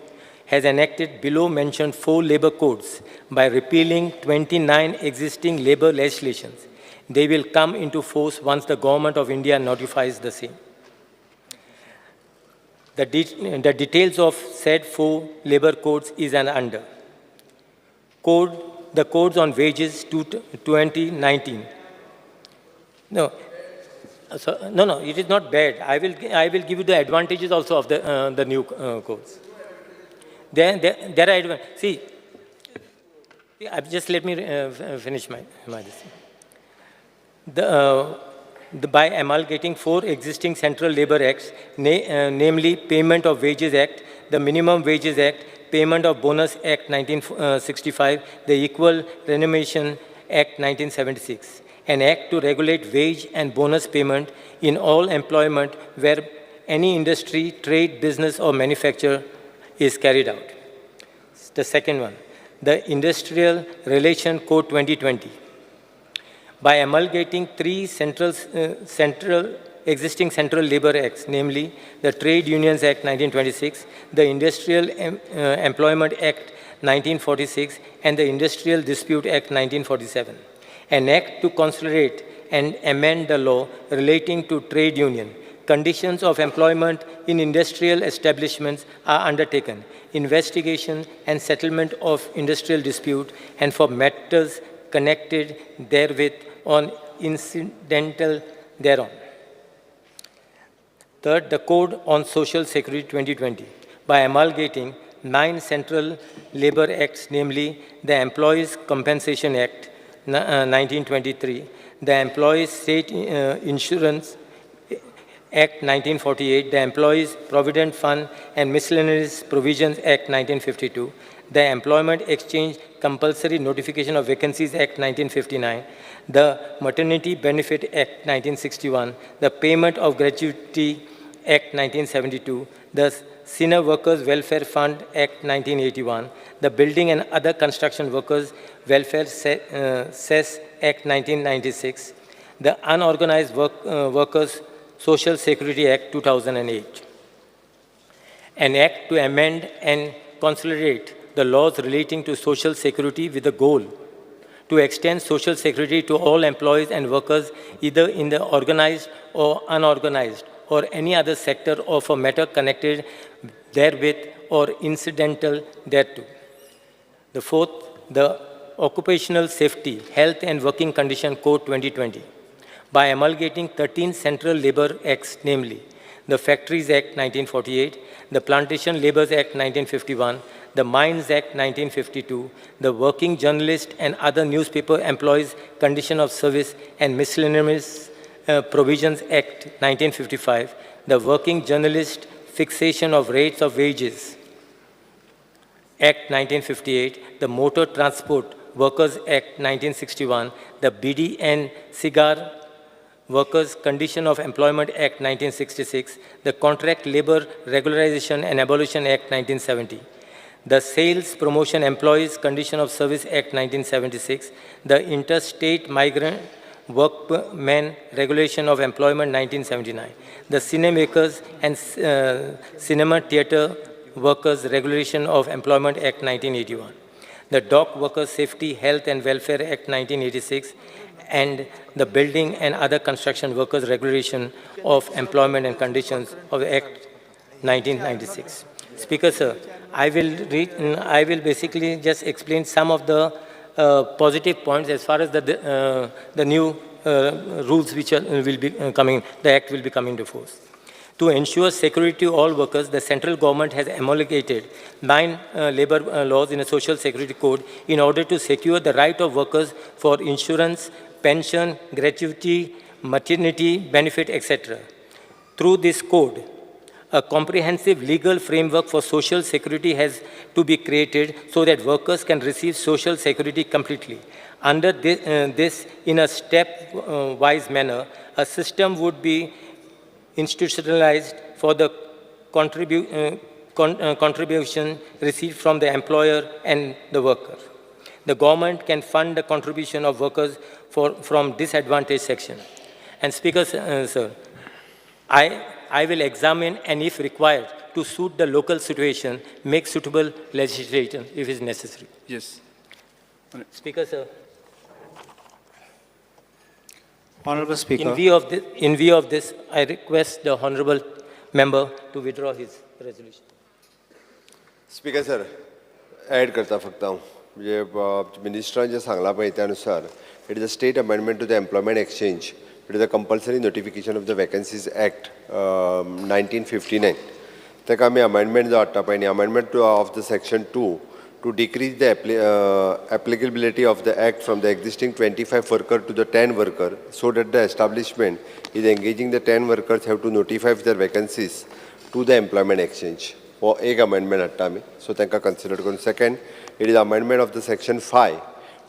has enacted below mentioned 4 labour codes by repealing 29 existing labour legislations. They will come into force once the Government of India notifies the same. The details of said 4 labour codes is under. The codes on wages to 2019. No, it is not bad. I will give you the advantages also of the new codes. There are advantages. See, just let me finish my by amalgamating 4 existing central labour acts, namely Payment of Wages Act, the Minimum Wages Act, Payment of Bonus Act 1965, the Equal Remuneration Act 1976, an act to regulate wage and bonus payment in all employment where any industry, trade, business or manufacture is carried out. The second one, the Industrial Relation Code 2020. By amalgamating 3 existing central labour acts, namely the Trade Unions Act 1926, the Industrial Employment Act 1946, and the Industrial Dispute Act 1947, an act to consolidate and amend the law relating to trade union. Conditions of employment in industrial establishments are undertaken, investigation and settlement of industrial dispute, and for matters connected therewith on incidental thereon. Third, the Code on Social Security 2020, by amalgamating 9 central labour acts, namely the Employees Compensation Act 1923, the Employees State Insurance Act 1948, the Employees Provident Fund and Miscellaneous Provisions Act 1952, the Employment Exchange Compulsory Notification of Vacancies Act 1959, the Maternity Benefit Act 1961, the Payment of Gratuity Act 1972, the Senior Workers Welfare Fund Act 1981, the Building and Other Construction Workers Welfare Cess Act 1996, the Unorganized Workers Social Security Act 2008, an act to amend and consolidate the laws relating to social security with the goal to extend social security to all employees and workers either in the organized or unorganized or any other sector of a matter connected therewith or incidental thereto. The fourth, the Occupational Safety, Health and Working Condition Code 2020, by amalgamating 13 central labor acts, namely the Factories Act 1948, the Plantation Labours Act 1951, the Mines Act 1952, the Working Journalist and Other Newspaper Employees Condition of Service and Miscellaneous Provisions Act 1955, the Working Journalist Fixation of Rates of Wages Act 1958, the Motor Transport Workers Act 1961, the BD and Cigar Workers Condition of Employment Act 1966, the Contract Labor Regularization and Abolition Act 1970, the Sales Promotion Employees Condition of Service Act 1976, the Interstate Migrant Workmen Regulation of Employment 1979, the Cinemakers and Cinema Theatre Workers Regulation of Employment Act 1981, the Dock Workers Safety, Health and Welfare Act 1986, and the Building and Other Construction Workers Regulation of Employment and Conditions of Act 1996. Speaker, sir, I will basically just explain some of the positive points as far as the new rules which will be coming, the Act will be coming to force. To ensure security to all workers, the central government has amalgamated 9 labor laws in a social security code in order to secure the right of workers for insurance, pension, gratuity, maternity benefit, etc. Through this code, a comprehensive legal framework for social security has to be created so that workers can receive social security completely. Under this in a step-wise manner, a system would be institutionalized for the contribution received from the employer and the worker. The government can fund the contribution of workers from disadvantaged section. And Speaker, sir, I will examine and if required to suit the local situation, make suitable legislation if it is necessary. Yes. Speaker, sir. Honorable Speaker. In view of this, I request the Honorable Member to withdraw his resolution. Speaker sir add करता फक्त हांव म्हणजे मिनिस्टरान जें सांगलां पळय त्या अनुसार it is a state amendment to the employment exchange it is a compulsory notification of the vacancies act 1959 ताका आमी अमेंडमेंट जो हाडटा पळय न्ही amendment of the section 2 to decrease the applicability of the Act from the existing 25 worker to the 10 worker, so that the establishment is engaging the 10 workers have to notify their vacancies to the employment exchange. हो एक amendment हाडटा आमी, so तांकां consider करून. Second, it is amendment of the section 5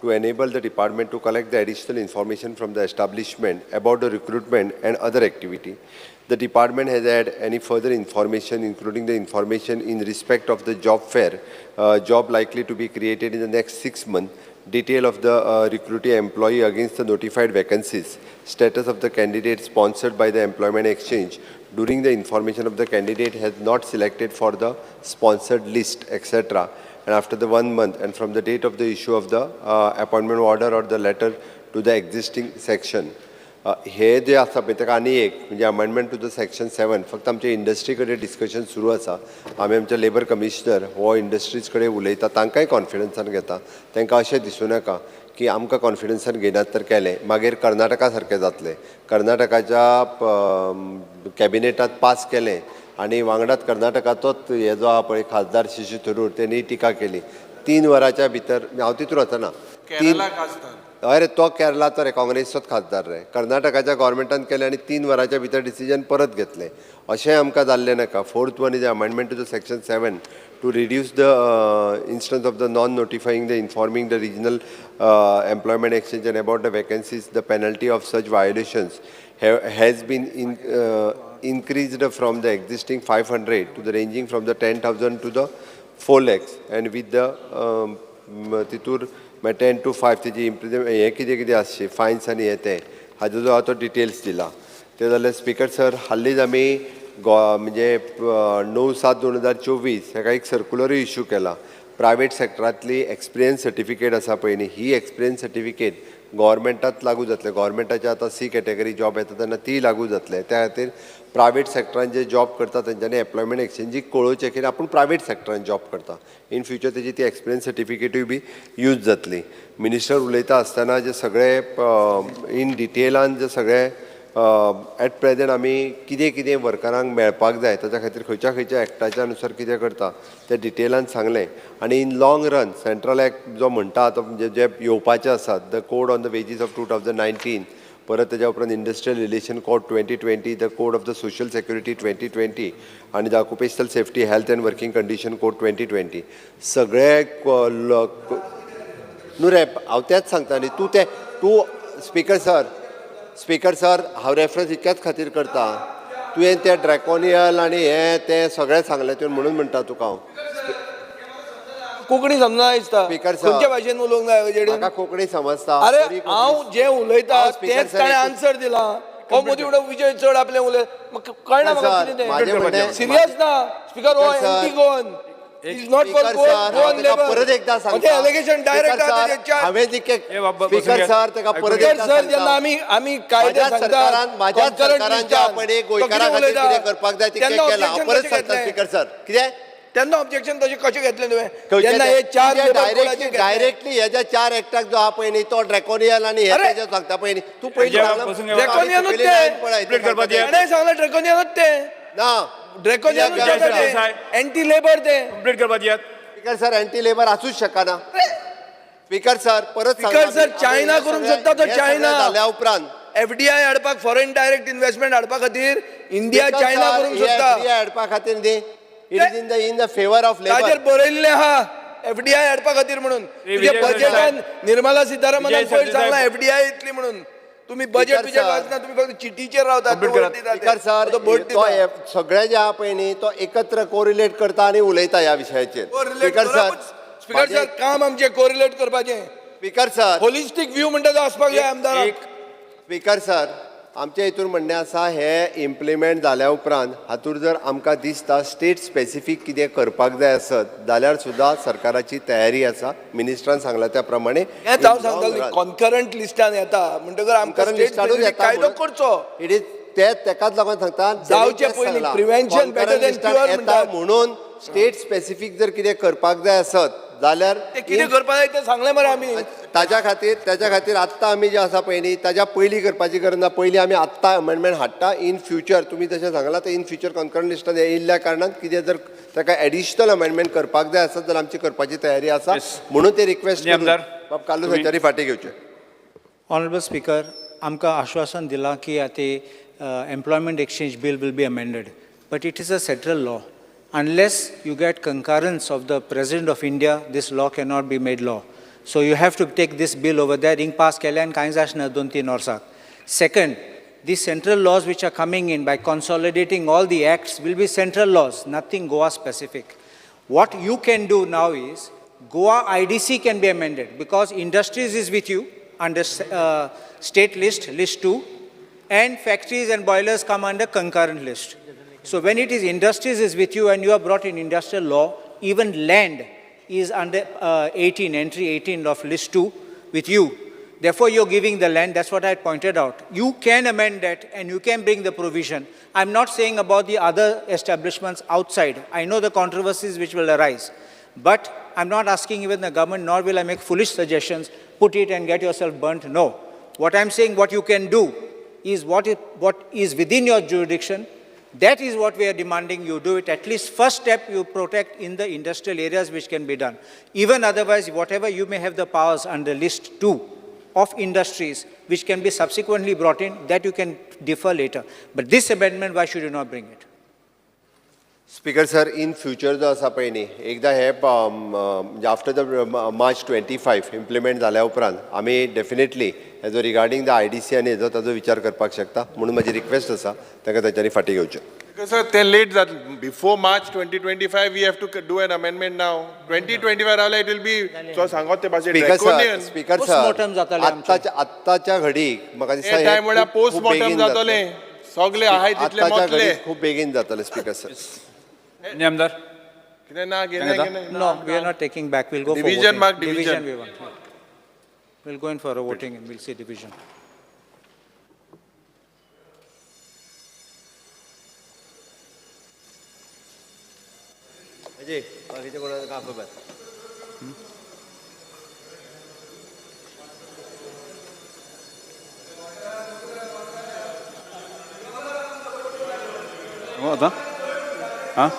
to enable the department to collect the additional information from the establishment about the recruitment and other activity. The department has had any further information, including the information in respect of the job fair, job likely to be created in the next 6 months, detail of the recruitee employee against the notified vacancies, status of the candidate sponsored by the employment exchange during the information of the candidate has not selected for the sponsored list, etc. And after the 1 month and from the date of the issue of the appointment order or the letter to the existing section. हे जे आसा पळय ताका आनी एक म्हणजे amendment to the section 7 फक्त आमच्या इंडस्ट्री कडेन डिस्कशन सुरू आसा. आमी आमच्या लेबर कमिशनर हो इंडस्ट्रीज कडेन उलयता, तांकांय कॉन्फिडन्सान घेता. तांकां अशें दिसूं नाका की आमकां कॉन्फिडन्सान घेनात तर केलें मागीर कर्नाटका सारकें जातलें. कर्नाटकाच्या कॅबिनेटात पास केलें आनी वांगडाच कर्नाटकाचोच हे जो आहा पळय खासदार शशी थरूर तेणी टिका केली. 3 वरांच्या भितर हांव तितूर वचना. केरला खासदार अरे तो केरला तो रे काँग्रेसचोच खासदार रे, कर्नाटकाच्या गव्हर्मेंटान केले आनी 3 वरांच्या भितर डिसिजन परत घेतले. अशें आमकां जाल्लें नाका. 4th one is amendment to the section 7 to reduce the instance of the non-notifying, the informing the regional employment exchange and about the vacancies. The penalty of such violations has been increased from the existing 500 to the ranging from the 10,000 to the 4 lakhs, and with the तितूर 10 to 5 तेजी हे कितें कितें आसचे finance आनी हे ते हाजो जो तो डिटेल्स दिला. ते जाल्यार स्पीकर सर हाल्लीच आमी म्हणजे 9/7/2024 हेका एक सर्क्युलरूय इश्यू केला. प्रायवेट सेक्टरांतली एक्सपिरियन्स सर्टिफिकेट आसा पळय न्ही, ही एक्सपिरियन्स सर्टिफिकेट गव्हर्मेंटात लागू जातले. गव्हर्मेंटाचे आतां C कॅटेगरी जॉब येता तेन्ना ती लागू जातले. त्या खातीर प्रायवेट सेक्टरान जे जॉब करता तेंच्यांनी एम्प्लॉयमेंट एक्सचेंजीक कळोवचें की आपूण प्रायवेट सेक्टरान जॉब करता. इन फ्युचर तेजी ती एक्सपिरियन्स सर्टिफिकेटूय बी यूज जातली. मिनिस्टर उलयता आसतना जे सगळे इन डिटेलान जे सगळे एट प्रेजेंट आमी कितें कितें वर्करांक मेळपाक जाय ताच्या खातीर खंयच्या एक्टाच्या अनुसार कितें करता तें डिटेलान सांगलें. आनी in long run central act जो म्हणटा तो म्हणजे जे येवपाचे आसात, the code on the wages of 2019, परत तेज्या उपरांत industrial relation code 2020, the code of the social security 2020 आनी the occupational safety health end working condition code 2020 सगळे न्हू रे हांव तेंच सांगता न्ही. तूं स्पीकर सर हांव रेफरन्स इतक्याच खातीर करता. तुवें तें ड्रॅकोनियल आनी हें तें सगळें सांगलें तुवें म्हणून म्हणटा तुका हांव. कोंकणी समजना दिसता. स्पीकर सर खंयच्या भाशेन उलोवंक जाय म्हाका कोंकणी समजता. अरे हांव जे उलयता तेच ताणें आन्सर दिला. हो मदीं उडो विजय चड आपलें उलय म्हाका कळना. म्हाका कितें तें सिरियस ना. स्पीकर हो anti Goan is not for Goan labour. परत एकदा सांगता एलिगेशन डायरेक्ट हांवें स्पीकर सर ताका परत एकदा सर जेन्ना आमी कायदे सांगता म्हाज्या सरकारांच्या आपण गोंयकारां खातीर कितें करपाक जाय तें केलां. हांव परत सांगता स्पीकर सर कितें तेन्ना ऑब्जेक्शन तशें कशें घेतलें तुवें जेन्ना हे 4 डायरेक्टली हेज्या 4 एक्टाक जो आहा पळय न्ही तो ड्रॅकोनियल आनी हे तेजे सांगता पळय न्ही. तूं पयलीं ड्रॅकोनियनूच ते सांगलें ड्रॅकोनियनूच ते ना ड्रॅकोनियनूच एंटी लेबर ते कंप्लीट करपाक दियात. स्पीकर सर एंटी लेबर आसूच शकना. स्पीकर सर परत स्पीकर सर चायना करूंक सोदता तो चायना जाल्या उपरांत FDI हाडपाक फॉरेन डायरेक्ट इन्व्हेस्टमेंट हाडपा खातीर इंडिया चायना करूंक सोदता. FDI हाडपा खातीर न्ही it is in the favour of labour. ताजेर बरयल्लें आहा FDI हाडपा खातीर म्हणून. तुज्या बजेटान निर्मला सीतारामनान पयर सांगला FDI येतली म्हणून. तुम्ही बजेट तुझ्या वाचना, तुम्ही फक्त चिटीचेर रावतात. स्पीकर सर तो सगळे जे आहा पळय न्ही तो एकत्र कोरिलेट करता आनी उलयता ह्या विशयाचेर. स्पीकर सर काम आमचें कोरिलेट करपाचें. स्पीकर सर होलिस्टीक व्यू म्हणटा तो आसपाक जाय आमदाराक. स्पीकर सर आमचे हितून म्हणणें आसा हे इम्प्लिमेंट जाल्या उपरांत हातूंत जर आमकां दिसता स्टेट स्पेसिफीक कितें करपाक जाय आसत जाल्यार सुद्दां सरकाराची तयारी आसा. मिनिस्टरान सांगला त्या प्रमाणे हेंच हांव सांगतालो कॉन्करंट लिस्टान येता म्हणटकर आमकां कायदो करचो. इट इज तेकाच लागून सांगता जावचे पयलीं प्रिव्हेन्शन बेटर दॅन क्युअर म्हणटा म्हणून स्टेट स्पेसिफीक जर कितें करपाक जाय आसत जाल्यार ते कितें करपाक जाय तें सांगलें मरे आमी. ताच्या खातीर आत्तां आमी जे आसा पळय न्ही ताच्या पयलीं करपाची गरज ना. पयलीं आमी आत्तां अमेंडमेंट हाडटा. इन फ्युचर तुमी तशें सांगलां तर इन फ्युचर कॉन्करंट लिस्टान येयल्ल्या कारणान कितें जर ताका एडिशनल अमेंडमेंट करपाक जाय आसत जाल्यार आमची करपाची तयारी आसा. म्हणून ते रिक्वेस्ट बाब कालू संचारी फाटीं घेवचे. ऑनरेबल स्पीकर आमकां आश्वासन दिलां की आतां employment exchange bill will be amended, but it is a central law. Unless you get concurrence of the President of India, this law cannot be made law. So you have to take this bill over there. Ring pass kelyan kain zaashna 2-3 orsak. Second, these central laws which are coming in by consolidating all the acts will be central laws, nothing Goa specific. What you can do now is Goa IDC can be amended because industries is with you under state list 2, and factories and boilers come under concurrent list. So when it is industries is with you and you are brought in industrial law, even land is under entry 18 of list 2 with you. Therefore, you're giving the land. That's what I pointed out. You can amend that and you can bring the provision. I'm not saying about the other establishments outside. I know the controversies which will arise. But I'm not asking even the government, nor will I make foolish suggestions, put it and get yourself burnt. No. What I'm saying, what you can do is what is within your jurisdiction. That is what we are demanding you do it. At least first step you protect in the industrial areas which can be done. Even otherwise, whatever you may have the powers under list 2, of industries which can be subsequently brought in, that you can defer later. But this amendment, why should you not bring it? Speaker sir in future जो आसा पळय न्ही एकदां हे म्हणजे after the March 25 implement जाल्या उपरांत आमी डेफिनेटली हेजो रिगार्डींग द IDC आनी हेजो ताजो विचार करपाक शकता म्हणून म्हजी रिक्वेस्ट आसा ताका तांच्यांनी फाटीं घेवचें. Sir, they're late that before March 2025 we have to do an amendment now. 2025 रावले it will be so सांगत ते भाशेन draconian. स्पीकर Postmortem सर जातालें आमचें. आत्ताच्या घडीक म्हाका दिसता हे टाइम म्हळ्यार पोस्टमॉर्टम जातले सगळे आहाय तितले आत्ताच्या मतले घडीक खूब बेगीन जातलें स्पीकर सर. नेमदार कितें ना गेले No, we are not taking back. We'll go for Division, voting. mark division. we want. We'll go in for a voting and we'll see division. Ajay बाकीचे कोणाला काय खबर? हो आता हां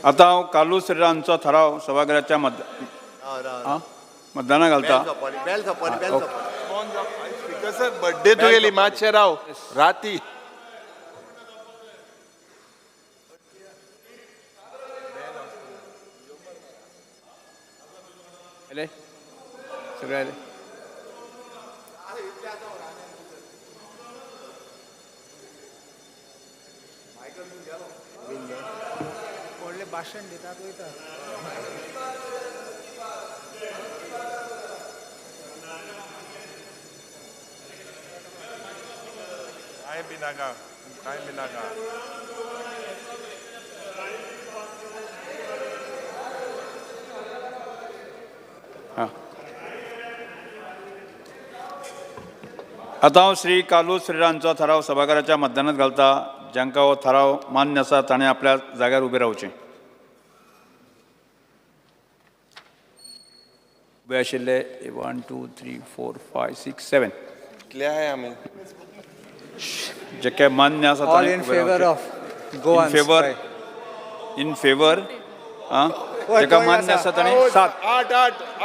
आता हांव कालू श्रीरामचो थाराव सभागृहाच्या मतदानाक घालता. स्पीकर सर बर्थडे तुगेली मातशें राव राती आले सगळे आले. व्हडलें भाशण दितात वयता. काय बिनागा हां आता हांव श्री कालू श्रीरामचो थाराव सभागृहाच्या मतदानात घालता. जांकां हो थाराव मान्य आसा ताणें आपल्या जाग्यार उबें रावचें. उबे आशिल्ले 1 2 3 4 5 6 7 कितले आहाय आमी जे काय मान्य आसा All in favor of go on. In favour आं जेका मान्य आसा ताणें 7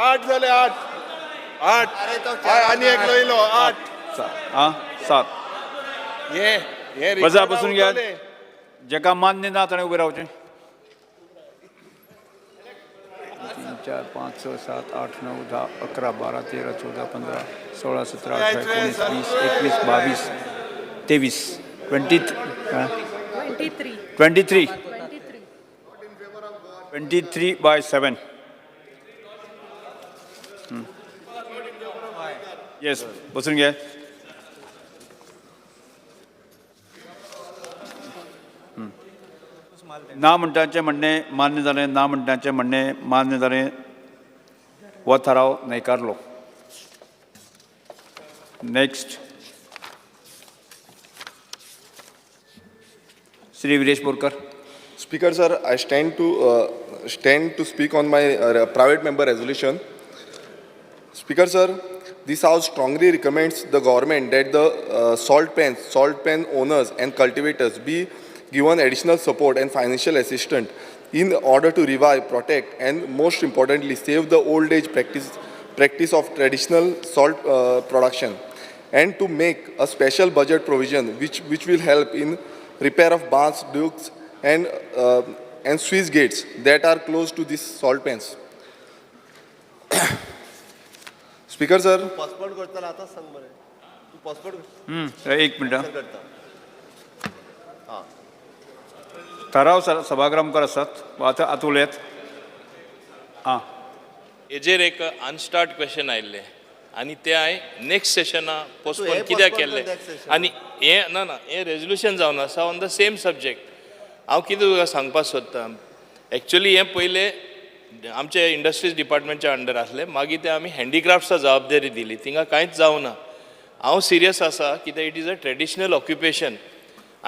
8 जाले 8 आनी एक लयलो 8 आं 7 हे वजा बसून घ्या. जेका मान्य ना ताणें उबें रावचें. 3 4 5 6 7 8 9 10 11 12 13 14 15 16 17 18 19 20 21 22 23 23 by 7. येस बसून घ्या. ना म्हणटाचें म्हणणें मान्य जालें. ना म्हणटाचें म्हणणें मान्य जालें. हो थाराव न्हयकारलो. Next Shri Viresh Borkar. Speaker sir, I stand to speak on my private member resolution. Speaker sir, this house strongly recommends the government that the salt pen owners and cultivators be given additional support and financial assistance in order to revive, protect, and most importantly, save the old age practice of traditional salt production, and to make a special budget provision which will help in repair of barns, ducts, and sluice gates that are close to these salt pens. Speaker sir. Passport करतलो आतांच सांग मरे. तू passport एक minute. थाराव सभागृह मुखार आसात. आतां उलयात. आं हेजेर एक अनस्टार्ट क्वेश्चन आयिल्ले आनी ते हांवें नेक्स्ट सेशना पोस्टपोन कित्याक केल्ले आनी हे रेजोल्युशन जावन आसा ऑन द सेम सब्जेक्ट. हांव कितें तुका सांगपाक सोदतां एक्चुअली हें पयलें आमचे इंडस्ट्रीज डिपार्टमेंटच्या अंडर आसलें. मागीर ते आमी हँडीक्राफ्ट्सा जबाबदारी दिली. थिंगा कांयच जावना. हांव सिरियस आसा कित्याक it is a traditional occupation.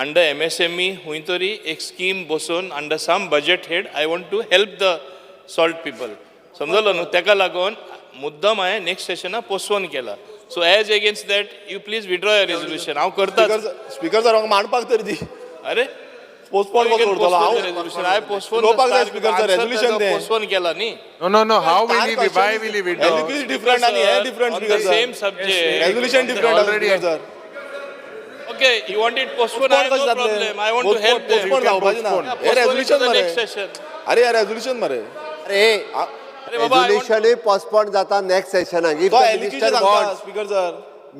Under MSME हुंय तरी एक स्कीम बसोवन under some budget head I want to help the salt people. समजलो न्हू. तेका लागून मुद्दम हांवें नेक्स्ट सेशना पोस्टपोन केला. So as against that you please withdraw your resolution. हांव करता. स्पीकर सर म्हाका मांडपाक तरी दी. अरे पोस्टपोन कसो करतलो रेजोल्यूशन हांवें पोस्टपोन उलोवपाक जाय स्पीकर सर रेजोल्यूशन तें पोस्टपोन केला न्ही No, how will he, why will he withdraw? एलिक्यूज डिफरंट आनी हे different speaker sir same subject resolution different Already speaker sir okay you wanted postpone Postpone कशें जातलें? Problem I want to help postpone जावपाचें ना हे रेजोल्यूशन मरे next session अरे हे रेजोल्यूशन मरे अरे बाबा रेजोल्युशनूय पोस्टपोन जाता नेक्स्ट सेशनाक इफ तो द एलिक्यूज मिनिस्टर सांगता वॉन्ट्स स्पीकर सर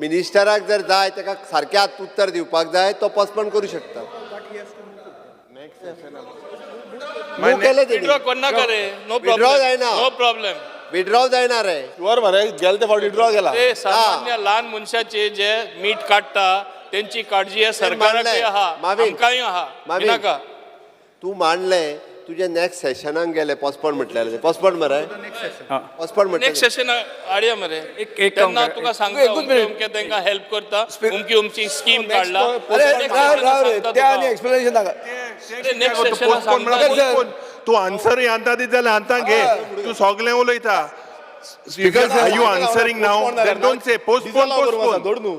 मिनिस्टराक जर जाय ताका सारक्या उत्तर दिवपाक जाय तो पोस्टपोन करू शकता Move केलें तेणी. विड्रॉ कोन्ना करे नो Withdraw प्रॉब्लेम जायना. नो प्रॉब्लेम विड्रॉ जायना रे शुअर मरे गेल ते फावटी ड्रॉ केला ते सामान्य लहान मनशाचे जे मीठ काडटा त्यांची काळजी आहे सरकाराकूय मानलंय. आहा मावीन. आमकांय आहा मावीन. नाका तू मांडलें तुजे नेक्स्ट सेशनाक गेले पोस्टपोन म्हटलें पोस्टपोन मरे पोस्टपोन म्हटलें नेक्स्ट सेशन हाडया मरे एक काम तेन्ना कर. तुका सांगता उमके तांकां हेल्प करता उमची स्कीम काडला राव रे त्या आनी एक्सप्लेनेशन नाका नेक्स्ट सेशन सांगता तू आन्सर आंता दी जाल्यार आंता घे तू सगळें उलयता speaker are you answering now don't say postpone postpone दोड न्हू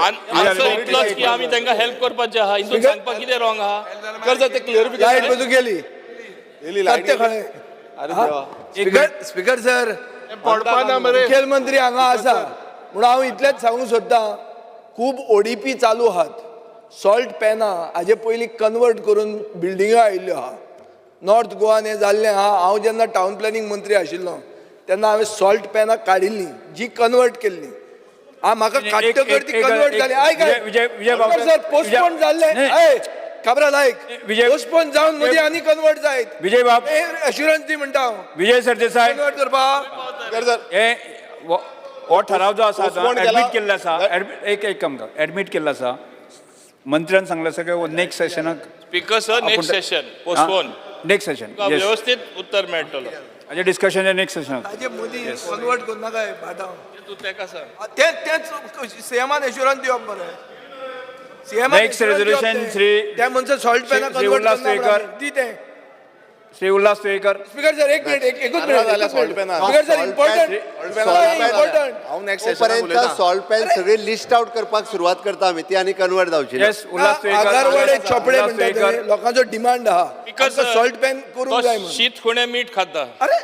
आन्सर इतलोच की आमी तांकां हेल्प करपाचें आहा हितून सांगपाक कितें रॉंग आहा स्पीकर सर ते लाईट क्लिअरिफिकेशन बंदूक गेली गेली लाईट सत्य खळे अरे देवा स्पीकर सर पडपाना मरे मुखेलमंत्री हांगा आसा म्हणून हांव इतलेंच सांगूंक सोदतां खूब ओडीपी चालू आहात सॉल्ट पॅनां हाजे पयलीं कन्वर्ट करून बिल्डिंगो आयिल्ल्यो आहा नॉर्थ गोवान हें जाल्लें आहा हांव जेन्ना टावन प्लॅनिंग मंत्री आशिल्लो तेन्ना हांवें सॉल्ट पॅनां काडिल्लीं जी कन्वर्ट केल्लीं म्हाका काडटकर ती कन्वर्ट जाली सर पोस्टपोन जाल्लें खबरां लायक पोस्टपोन जावन मदीं आनी कन्वर्ट जायत विजय बाब अश्युरन्स दी म्हणटा हांव विजय सरदेसाय कन्वर्ट करपाक हे हो ठराव जो आसा Postpone केला. एडमिट केल्लो आसा एक काम कर एडमिट केल्लो आसा मंत्र्यान सांगलें आसा की नेक्स्ट सेशनाक speaker sir next session postpone next session व्यवस्थित उत्तर मेळटलो हाजे डिस्कशन नेक्स्ट सेशनाक ताजे मदीं कन्वर्ट करून नाका भाटाव तूं तेका सांग तेच सीएमान एश्युरन्स दिवप मरे Next resolution, Shri- त्या मनशाक सॉल्ट पॅना श्री उल्हास वेळकर. दी ते श्री उल्हास वेळकर स्पीकर सर एक मिनिट एकूच जाल्या minute salt pen. Speaker sir important important हांव नेक्स्ट तोपर्यंत सेशनाक सॉल्ट पॅन सगळी लिस्ट आउट करपाक सुरवात करता आमी ती आनी कन्वर्ट जावची ना. येस उल्हास वेळकर आगारवाडे चोपडे उल्हास म्हणटा वेळकर. ते लोकांचो डिमांड आहा Because, सॉल्ट पॅन करूंक जाय म्हणून शीत खुणे मीठ खाता अरे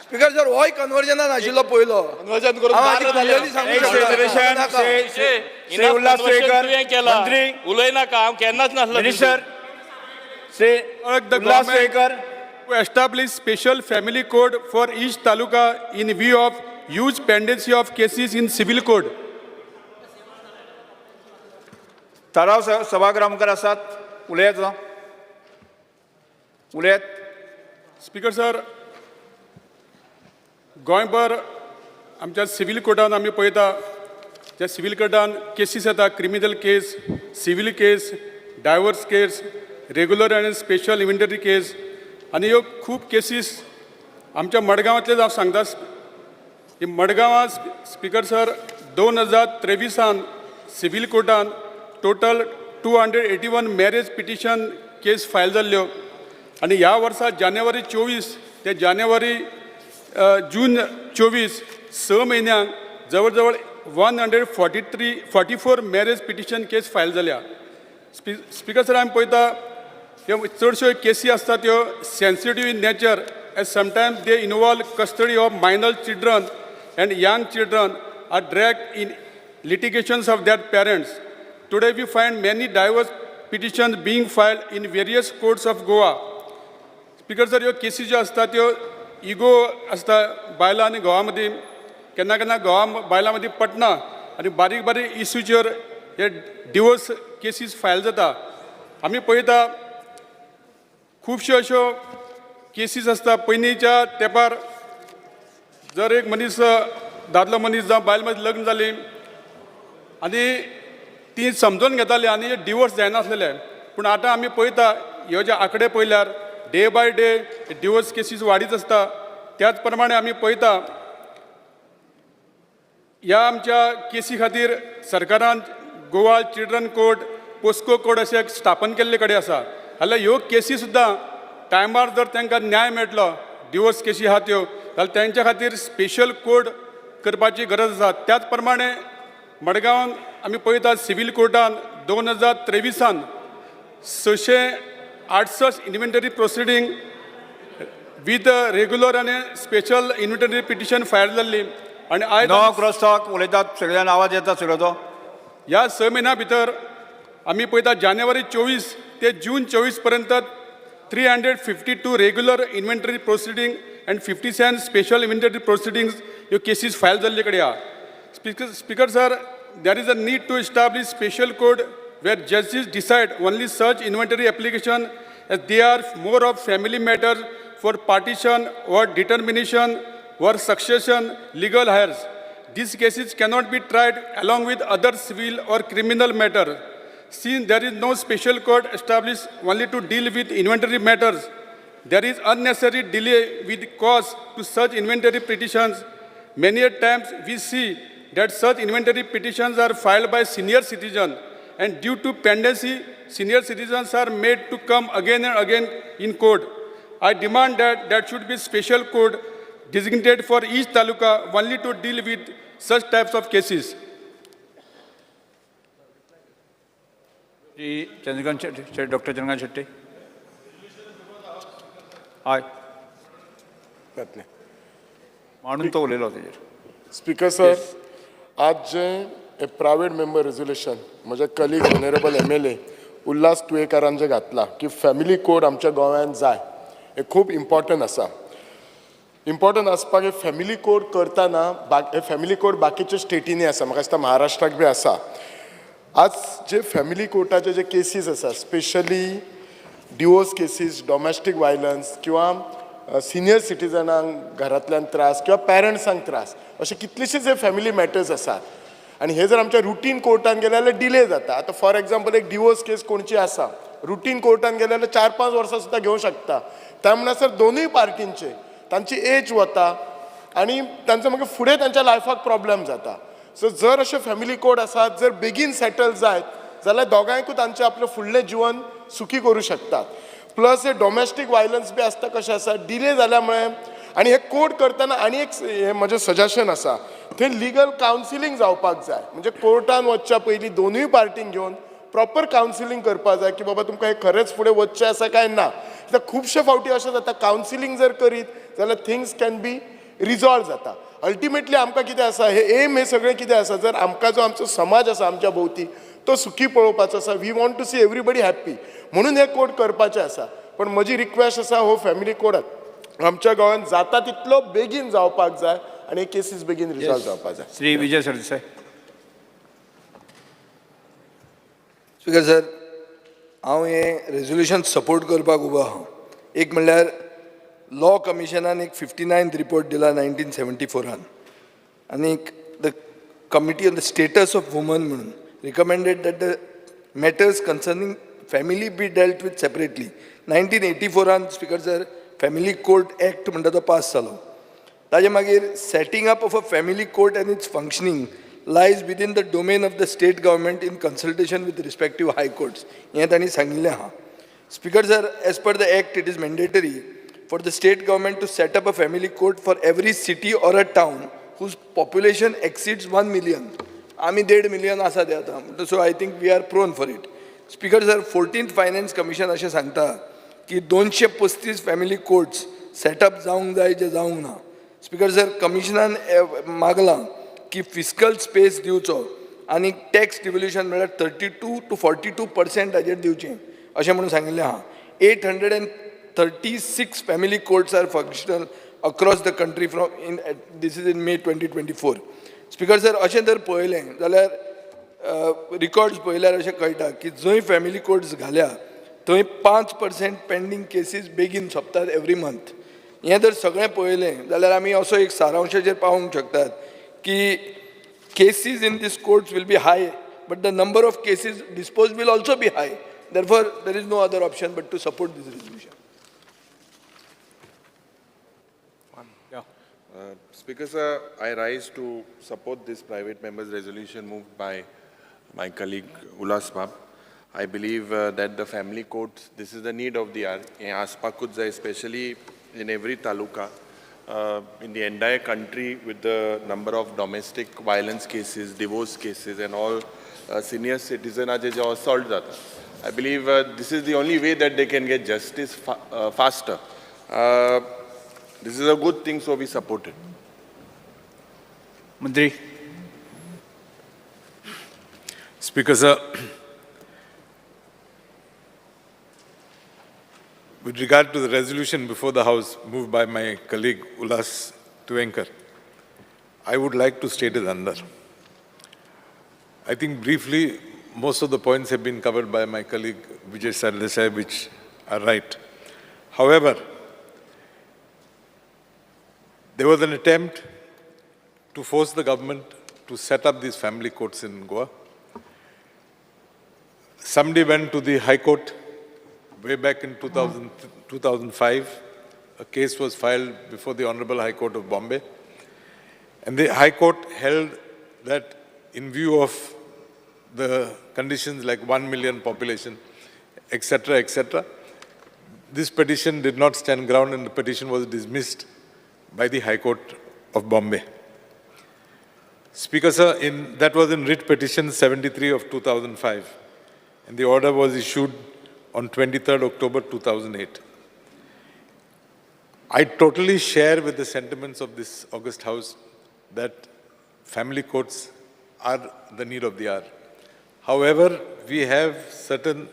स्पीकर सर होय कन्वर्जनान आशिल्लो पयलो कन्वर्जन करून हांव बारा आजी जाल्या. clearly सांगूंक नेक्स्ट शकता. रेजोल्युशन नाका. श्री उल्हास वेळकर तुवें केला मंत्री उलय नाका हांव केन्नाच नासलो minister Shri Ulhas Velkar To establish special family code for each taluka in view of huge pendency of cases in civil code. ठराव सभागृह मुखार आसात उलयात उलयात स्पीकर सर गोंयभर आमच्या सिव्हिल कोर्टान आमी पळयता ज्या सिव्हिल कोर्टान केसीस येता क्रिमिनल केस सिव्हिल केस डायव्हर्स केस रेग्युलर आनी स्पेशल इव्हेंटरी केस आनी ह्यो खूब केसीस आमच्या मडगांवांतले हांव सांगता ही मडगांवां स्पीकर सर 2023 सिव्हिल कोर्टान total 281 marriage petition case file जाल्ल्यो आनी ह्या वर्सा जानेवारी 24 ते जानेवारी जून 24 स म्हयन्यांक जवळ जवळ 144 मॅरेज पिटिशन केस फायल जाल्या स्पीकर सर आमी पळयता ह्यो चडश्यो केसी आसतात त्यो sensitive in nature as sometimes they involve custody of minor children and young children are drag in litigations of that parents today we find many divorce petition being filed in various courts of Goa speaker sir ह्यो केसी ज्यो आसतात त्यो ego आसता बायलां आनी घोवा मदीं केन्ना केन्ना घोवा बायलां मदीं पटना आनी बारीक बारीक इश्यूचेर हे डिवोर्स केसीस फायल जाता आमी पळयता खुबश्यो अश्यो केसीस आसता पयलींच्या तेंपार जर एक मनीस दादलो मनीस जावं बायल मनीस लग्न जाली आनी ती समजून घेताली आनी डिवोर्स जायनासलेले पूण आतां आमी पळयता ह्यो जे आंकडे पळयल्यार day by day divorce cases वाडीत आसता त्याच प्रमाणे आमी पळयता ह्या आमच्या केसी खातीर सरकारान Goa children court POCSO court अशे स्थापन केल्ले कडेन आसा जाल्यार ह्यो केसी सुद्दां टायमार जर तांकां न्याय मेळटलो डिवोर्स केसी आहा त्यो जाल्यार तांच्या खातीर स्पेशल कोर्ट करपाची गरज आसा त्याच प्रमाणे मडगांवान आमी पळयता सिव्हील कोर्टान 2023 668 इन्व्हेंटरी प्रोसिडींग विथ रेग्युलर आनी स्पेशल इन्व्हेंटरी पिटिशन फायल जाल्ली आनी आयज नो क्रॉस टॉक उलयतात सगळ्यांना आवाज येता सगळो तो. ह्या 6 म्हयन्या भितर आमी पळयता जानेवारी 24 ते जून 24 पर्यंत 352 regular inventory प्रोसिडींग and 57 special inventory proceedings, your cases filed जाल्ले कडेन आहा. Speaker sir, there is a need to establish special code where judges decide only such inventory application as they are more of family matters for partition or determination or succession legal heirs. These cases cannot be tried along with other civil or criminal matters. Since there is no special code established only to deal with inventory matters, there is unnecessary delay with cause to such inventory petitions. Many a times we see that such inventory petitions are filed by senior citizens, and due to pendency, senior citizens are made to come again and again in court. I demand that there should be special code designated for each taluka only to deal with such types of cases. Dr. Chandrakant Shetty. हय जातलें. मांडून तो उलयलो तेजेर. Speaker sir, आज जे private member resolution म्हजे colleague honourable MLA Ulhas तुयेकारान जे घातला की फॅमिली कोड आमच्या गोंयांत जाय, हे खूब इम्पॉर्टंट आसा. इम्पॉर्टंट आसपाक हे फॅमिली कोड करतना हे फॅमिली कोड बाकीच्या स्टेटींनी आसा, म्हाका दिसता महाराष्ट्राक बी आसा. आज जे फॅमिली कोर्टाचे जे केसीस आसा, specially divorce cases, domestic violence किंवा सिनियर सिटीजनांक घरांतल्यान त्रास किंवा पेरंट्सांक त्रास, अशे कितलेशेच हे फॅमिली मॅटर्स आसात. आणि हे जर आमच्या रुटीन कोर्टान गेले जाल्यार डिले जाता. आतां फॉर एक्झाम्पल एक डिवोर्स केस कोणची आसा, रुटीन कोर्टान गेले जाल्यार 4-5 वर्सां सुद्दां घेवंक शकता. त्या म्हणसर दोनूय पार्टींचे तांची एज वता आणि तांचो मागीर फुडें तांच्या लायफाक प्रॉब्लेम जाता. सो जर अशे फॅमिली कोड आसात, जर बेगीन सेटल जायत जाल्यार दोगांयकूय तांचें आपलें फुडलें जिवन सुखी करूं शकतात. प्लस हे डॉमेस्टीक वायलन्स बी आसता कशें आसा, डिले जाल्या मुळे आनी हे कोड करतना आनी एक हे म्हजें सजेशन आसा, थंय लिगल कावन्सिलींग जावपाक जाय. म्हणजे कोर्टान वचच्या पयलीं दोनूय पार्टींक घेवन प्रॉपर कावन्सिलींग करपाक जाय की बाबा तुमकां हे खरेंच फुडें वचचें आसा काय ना. कित्याक खुबशे फावटी अशें जाता, कावन्सिलींग जर करीत जाल्यार थिंग्स कॅन बी रिजॉल्व जाता. अल्टिमेटली आमकां कितें आसा, हे एम हे सगळें कितें आसा, जर आमकां जो आमचो समाज आसा आमच्या भोवती तो सुखी पळोवपाचो आसा, we want to see everybody happy, म्हणून हे कोड करपाचें आसा. पण म्हजी रिक्वेस्ट आसा, हो फॅमिली कोड आमच्या गोंयांत जाता तितलो बेगीन जावपाक जाय आनी केसीस बेगीन रिजॉल्व जावपाक जाय. श्री विजय सरदेसाय. स्पीकर सर, हांव हें रेजोल्युशन सपोर्ट करपाक उबो आहा. एक म्हणल्यार लॉ कमिशनान एक 59th रिपोर्ट दिला 1974 आनी the committee on the status of woman म्हणून recommended that the matters concerning family be dealt with separately. 1984 speaker sir family court act म्हणटा तो पास जालो. ताजे मागीर setting up of a family court and its functioning lies within the domain of the state government in consultation with respective high courts, हें तांणी सांगिल्लें आहा. Speaker sir, as per the act it is mandatory for the state government to set up a family court for every city or a town whose population exceeds 1 million. आमी 1.5 million आसा ते आतां. So I think we are prone for it. Speaker sir, 14th finance commission अशें सांगता की 235 family courts setup जावंक जाय जे जावंक ना. स्पीकर सर, कमिशनान मागलां की फिस्कल स्पेस दिवचो आनी टॅक्स डिवल्युशन म्हळ्यार 32 to 42% हाजेर दिवचें अशें म्हणून सांगिल्लें आहा. 836 family courts are functional across the country from in this is in May 2024. स्पीकर सर, अशें जर पळयलें जाल्यार रिकॉर्ड्स पळयल्यार अशें कळटा की जंय फॅमिली कोर्ट्स घाल्या थंय 5% पेंडींग केसीस बेगीन सोंपतात एवरी मंथ. हें जर सगळें पळयलें जाल्यार आमी असो एक सारांशाचेर पावूंक शकतात की cases in this courts will be high but the number of cases dispose will also be high. Therefore, there is no other option but to support this resolution. Speaker sir, I rise to support this private member's resolution moved by my colleague Ullas Bab. I believe that the family courts, this is the need of the hour, especially in every taluka, in the entire country with the number of domestic violence cases, divorce cases and all senior citizen assault jata. I believe this is the only way that they can get justice faster. This is a good thing, so we support it. मंत्री. Speaker, sir, with regard to the resolution before the House moved by my colleague Ulas Tuenkar, I would like to state it under. I think briefly, most of the points have been covered by my colleague Vijay Sardesai, which are right. However, there was an attempt to force the government to set up these family courts in Goa. Somebody went to the High Court way back in 2005. A case was filed before the Honorable High Court of Bombay. And the High Court held that in view of the conditions like 1 million population, etc., this petition did not stand ground and the petition was dismissed by the High Court of Bombay. Speaker, sir, that was in writ petition 73 of 2005, and the order was issued on 23rd October 2008. I totally share with the sentiments of this august House that family courts are the need of the hour. However, we have certain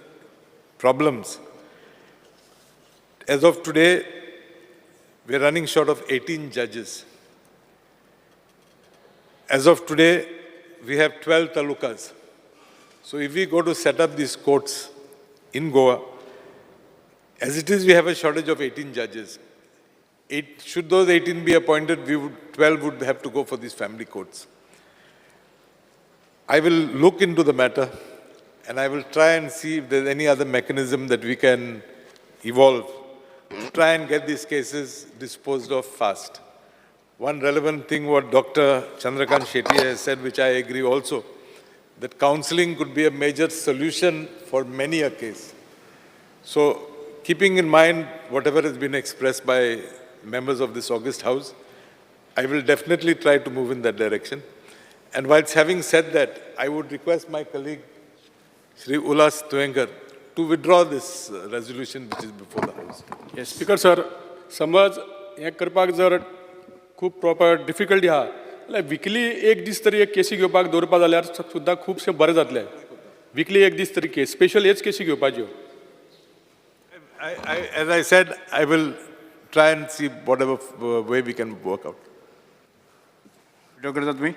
problems. As of today, we are running short of 18 judges. As of today, we have 12 talukas. So if we go to set up these courts in Goa, as it is, we have a shortage of 18 judges. Should those 18 be appointed, 12 would have to go for these family courts. I will look into the matter and I will try and see if there's any other mechanism that we can evolve to try and get these cases disposed of fast. One relevant thing what Dr. Chandrakant Shetty has said, which I agree also, that counseling could be a major solution for many a case. So, keeping in mind whatever has been expressed by members of this august House, I will definitely try to move in that direction. And whilst having said that, I would request my colleague, Shri Ulas Tuenkar, to withdraw this resolution which is before the House. Yes, Speaker sir, समज हे करपाक जर खूप proper difficulty आहा जाल्यार विकली एक दीस तरी एक केसी घेवपाक दवरपा जाल्यार सुद्दां खूबशें बरें जातलें. विकली एक दीस तरी केस, स्पेशल हेच केसी घेवपाच्यो. As I said, I will try and see whatever way we can work out. Withdraw करता तुम्ही?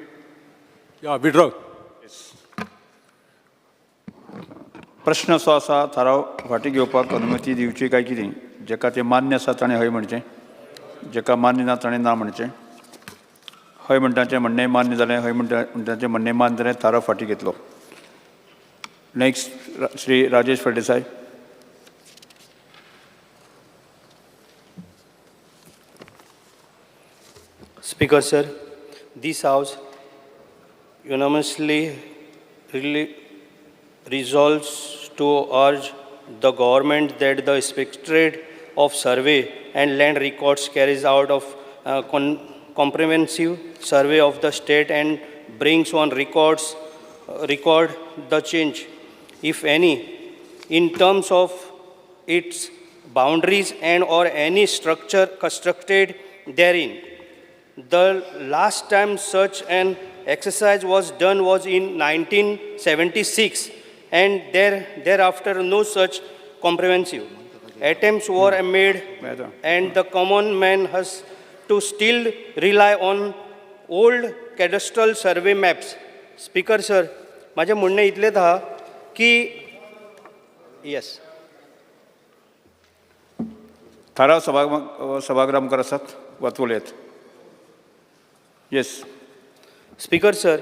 Yeah, withdraw. प्रश्न असो आसा थाराव फाटी घेवपाक अनुमती दिवची काय कितें, जेका ते मान्य आसा ताणें हय म्हणचें, जेका मान्य ना ताणें ना म्हणचें. हय म्हणटाचें म्हणणें मान्य जालें, हय म्हणटाचें म्हणणें मान्य जालें, थाराव फाटी घेतलो. Next Shri Rajesh Phaldesai. Speaker sir, this House unanimously resolves to urge the government that the Inspectorate of Survey and Land Records carries out a comprehensive survey of the state and brings on record the change, if any, in terms of its boundaries and or any structure constructed therein. The last time such an exercise was done was in 1976, and thereafter no such comprehensive attempts were made, and the common man has to still rely on old cadastral survey maps. Speaker sir, माझे म्हणणें इतलेंच आहा की yes. थाराव सभागृह मुखार आसात, वाचूलेत. Yes. Speaker sir,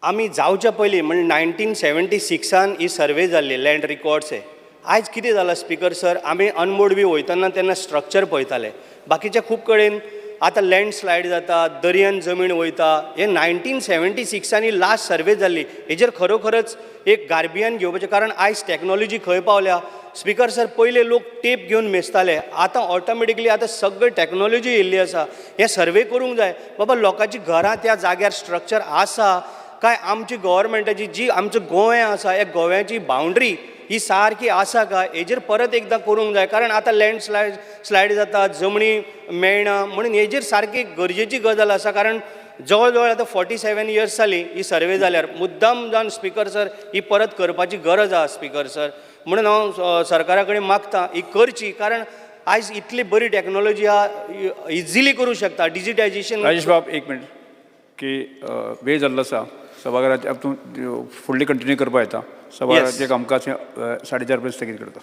आमी जावच्या पयलीं म्हणजे 1976 ही सर्वे जाल्ली लँड रिकॉर्ड्स हे. आयज कितें जालां स्पीकर सर, आमी अनमोड बी वयतना तेन्ना स्ट्रक्चर पळयताले. बाकीच्या खूब कडेन आतां लँडस्लायड जाता, दर्यान जमीन वयता. हे 1976 लास्ट सर्वे जाल्ली. हेजेर खरोखरच एक गार्बियन घेवपाचें, कारण आयज टॅक्नॉलॉजी खंय पावल्या. स्पीकर सर, पयले लोक टेप घेवन मेजताले, आतां ऑटोमॅटिकली आतां सगळी टॅक्नॉलॉजी येयल्ली आसा. हे सर्वे करूंक जाय बाबा, लोकांची घरां त्या जाग्यार स्ट्रक्चर आसा काय आमची गव्हर्मेंटाची जी आमचं गोंय आसा ह्या गोव्याची बाउंड्री ही सारकी आसा काय हेजेर परत एकदां करूंक जाय. कारण आतां स्लायड जाता, जमनी मेळना, म्हणून हेजेर सारकी गरजेची गजाल आसा. कारण जवळ जवळ आतां 47 इयर्स जाली ही सर्वे जाल्यार मुद्दाम जावन स्पिकर सर ही परत करपाची गरज आसा स्पिकर सर. म्हणून हांव सरकारा कडेन मागतां ही करची. कारण आयज इतली बरी टॅक्नोलॉजी आहा, इजिली करूं शकता डिजिटायजेशन. राजेश बाब एक मिनट की वेळ जाल्लो आसा. सभाघराचे तूं फुडली कंटिन्यू करपा येता. सभाघराचें कामकाज 4:30 स्थगीत करता.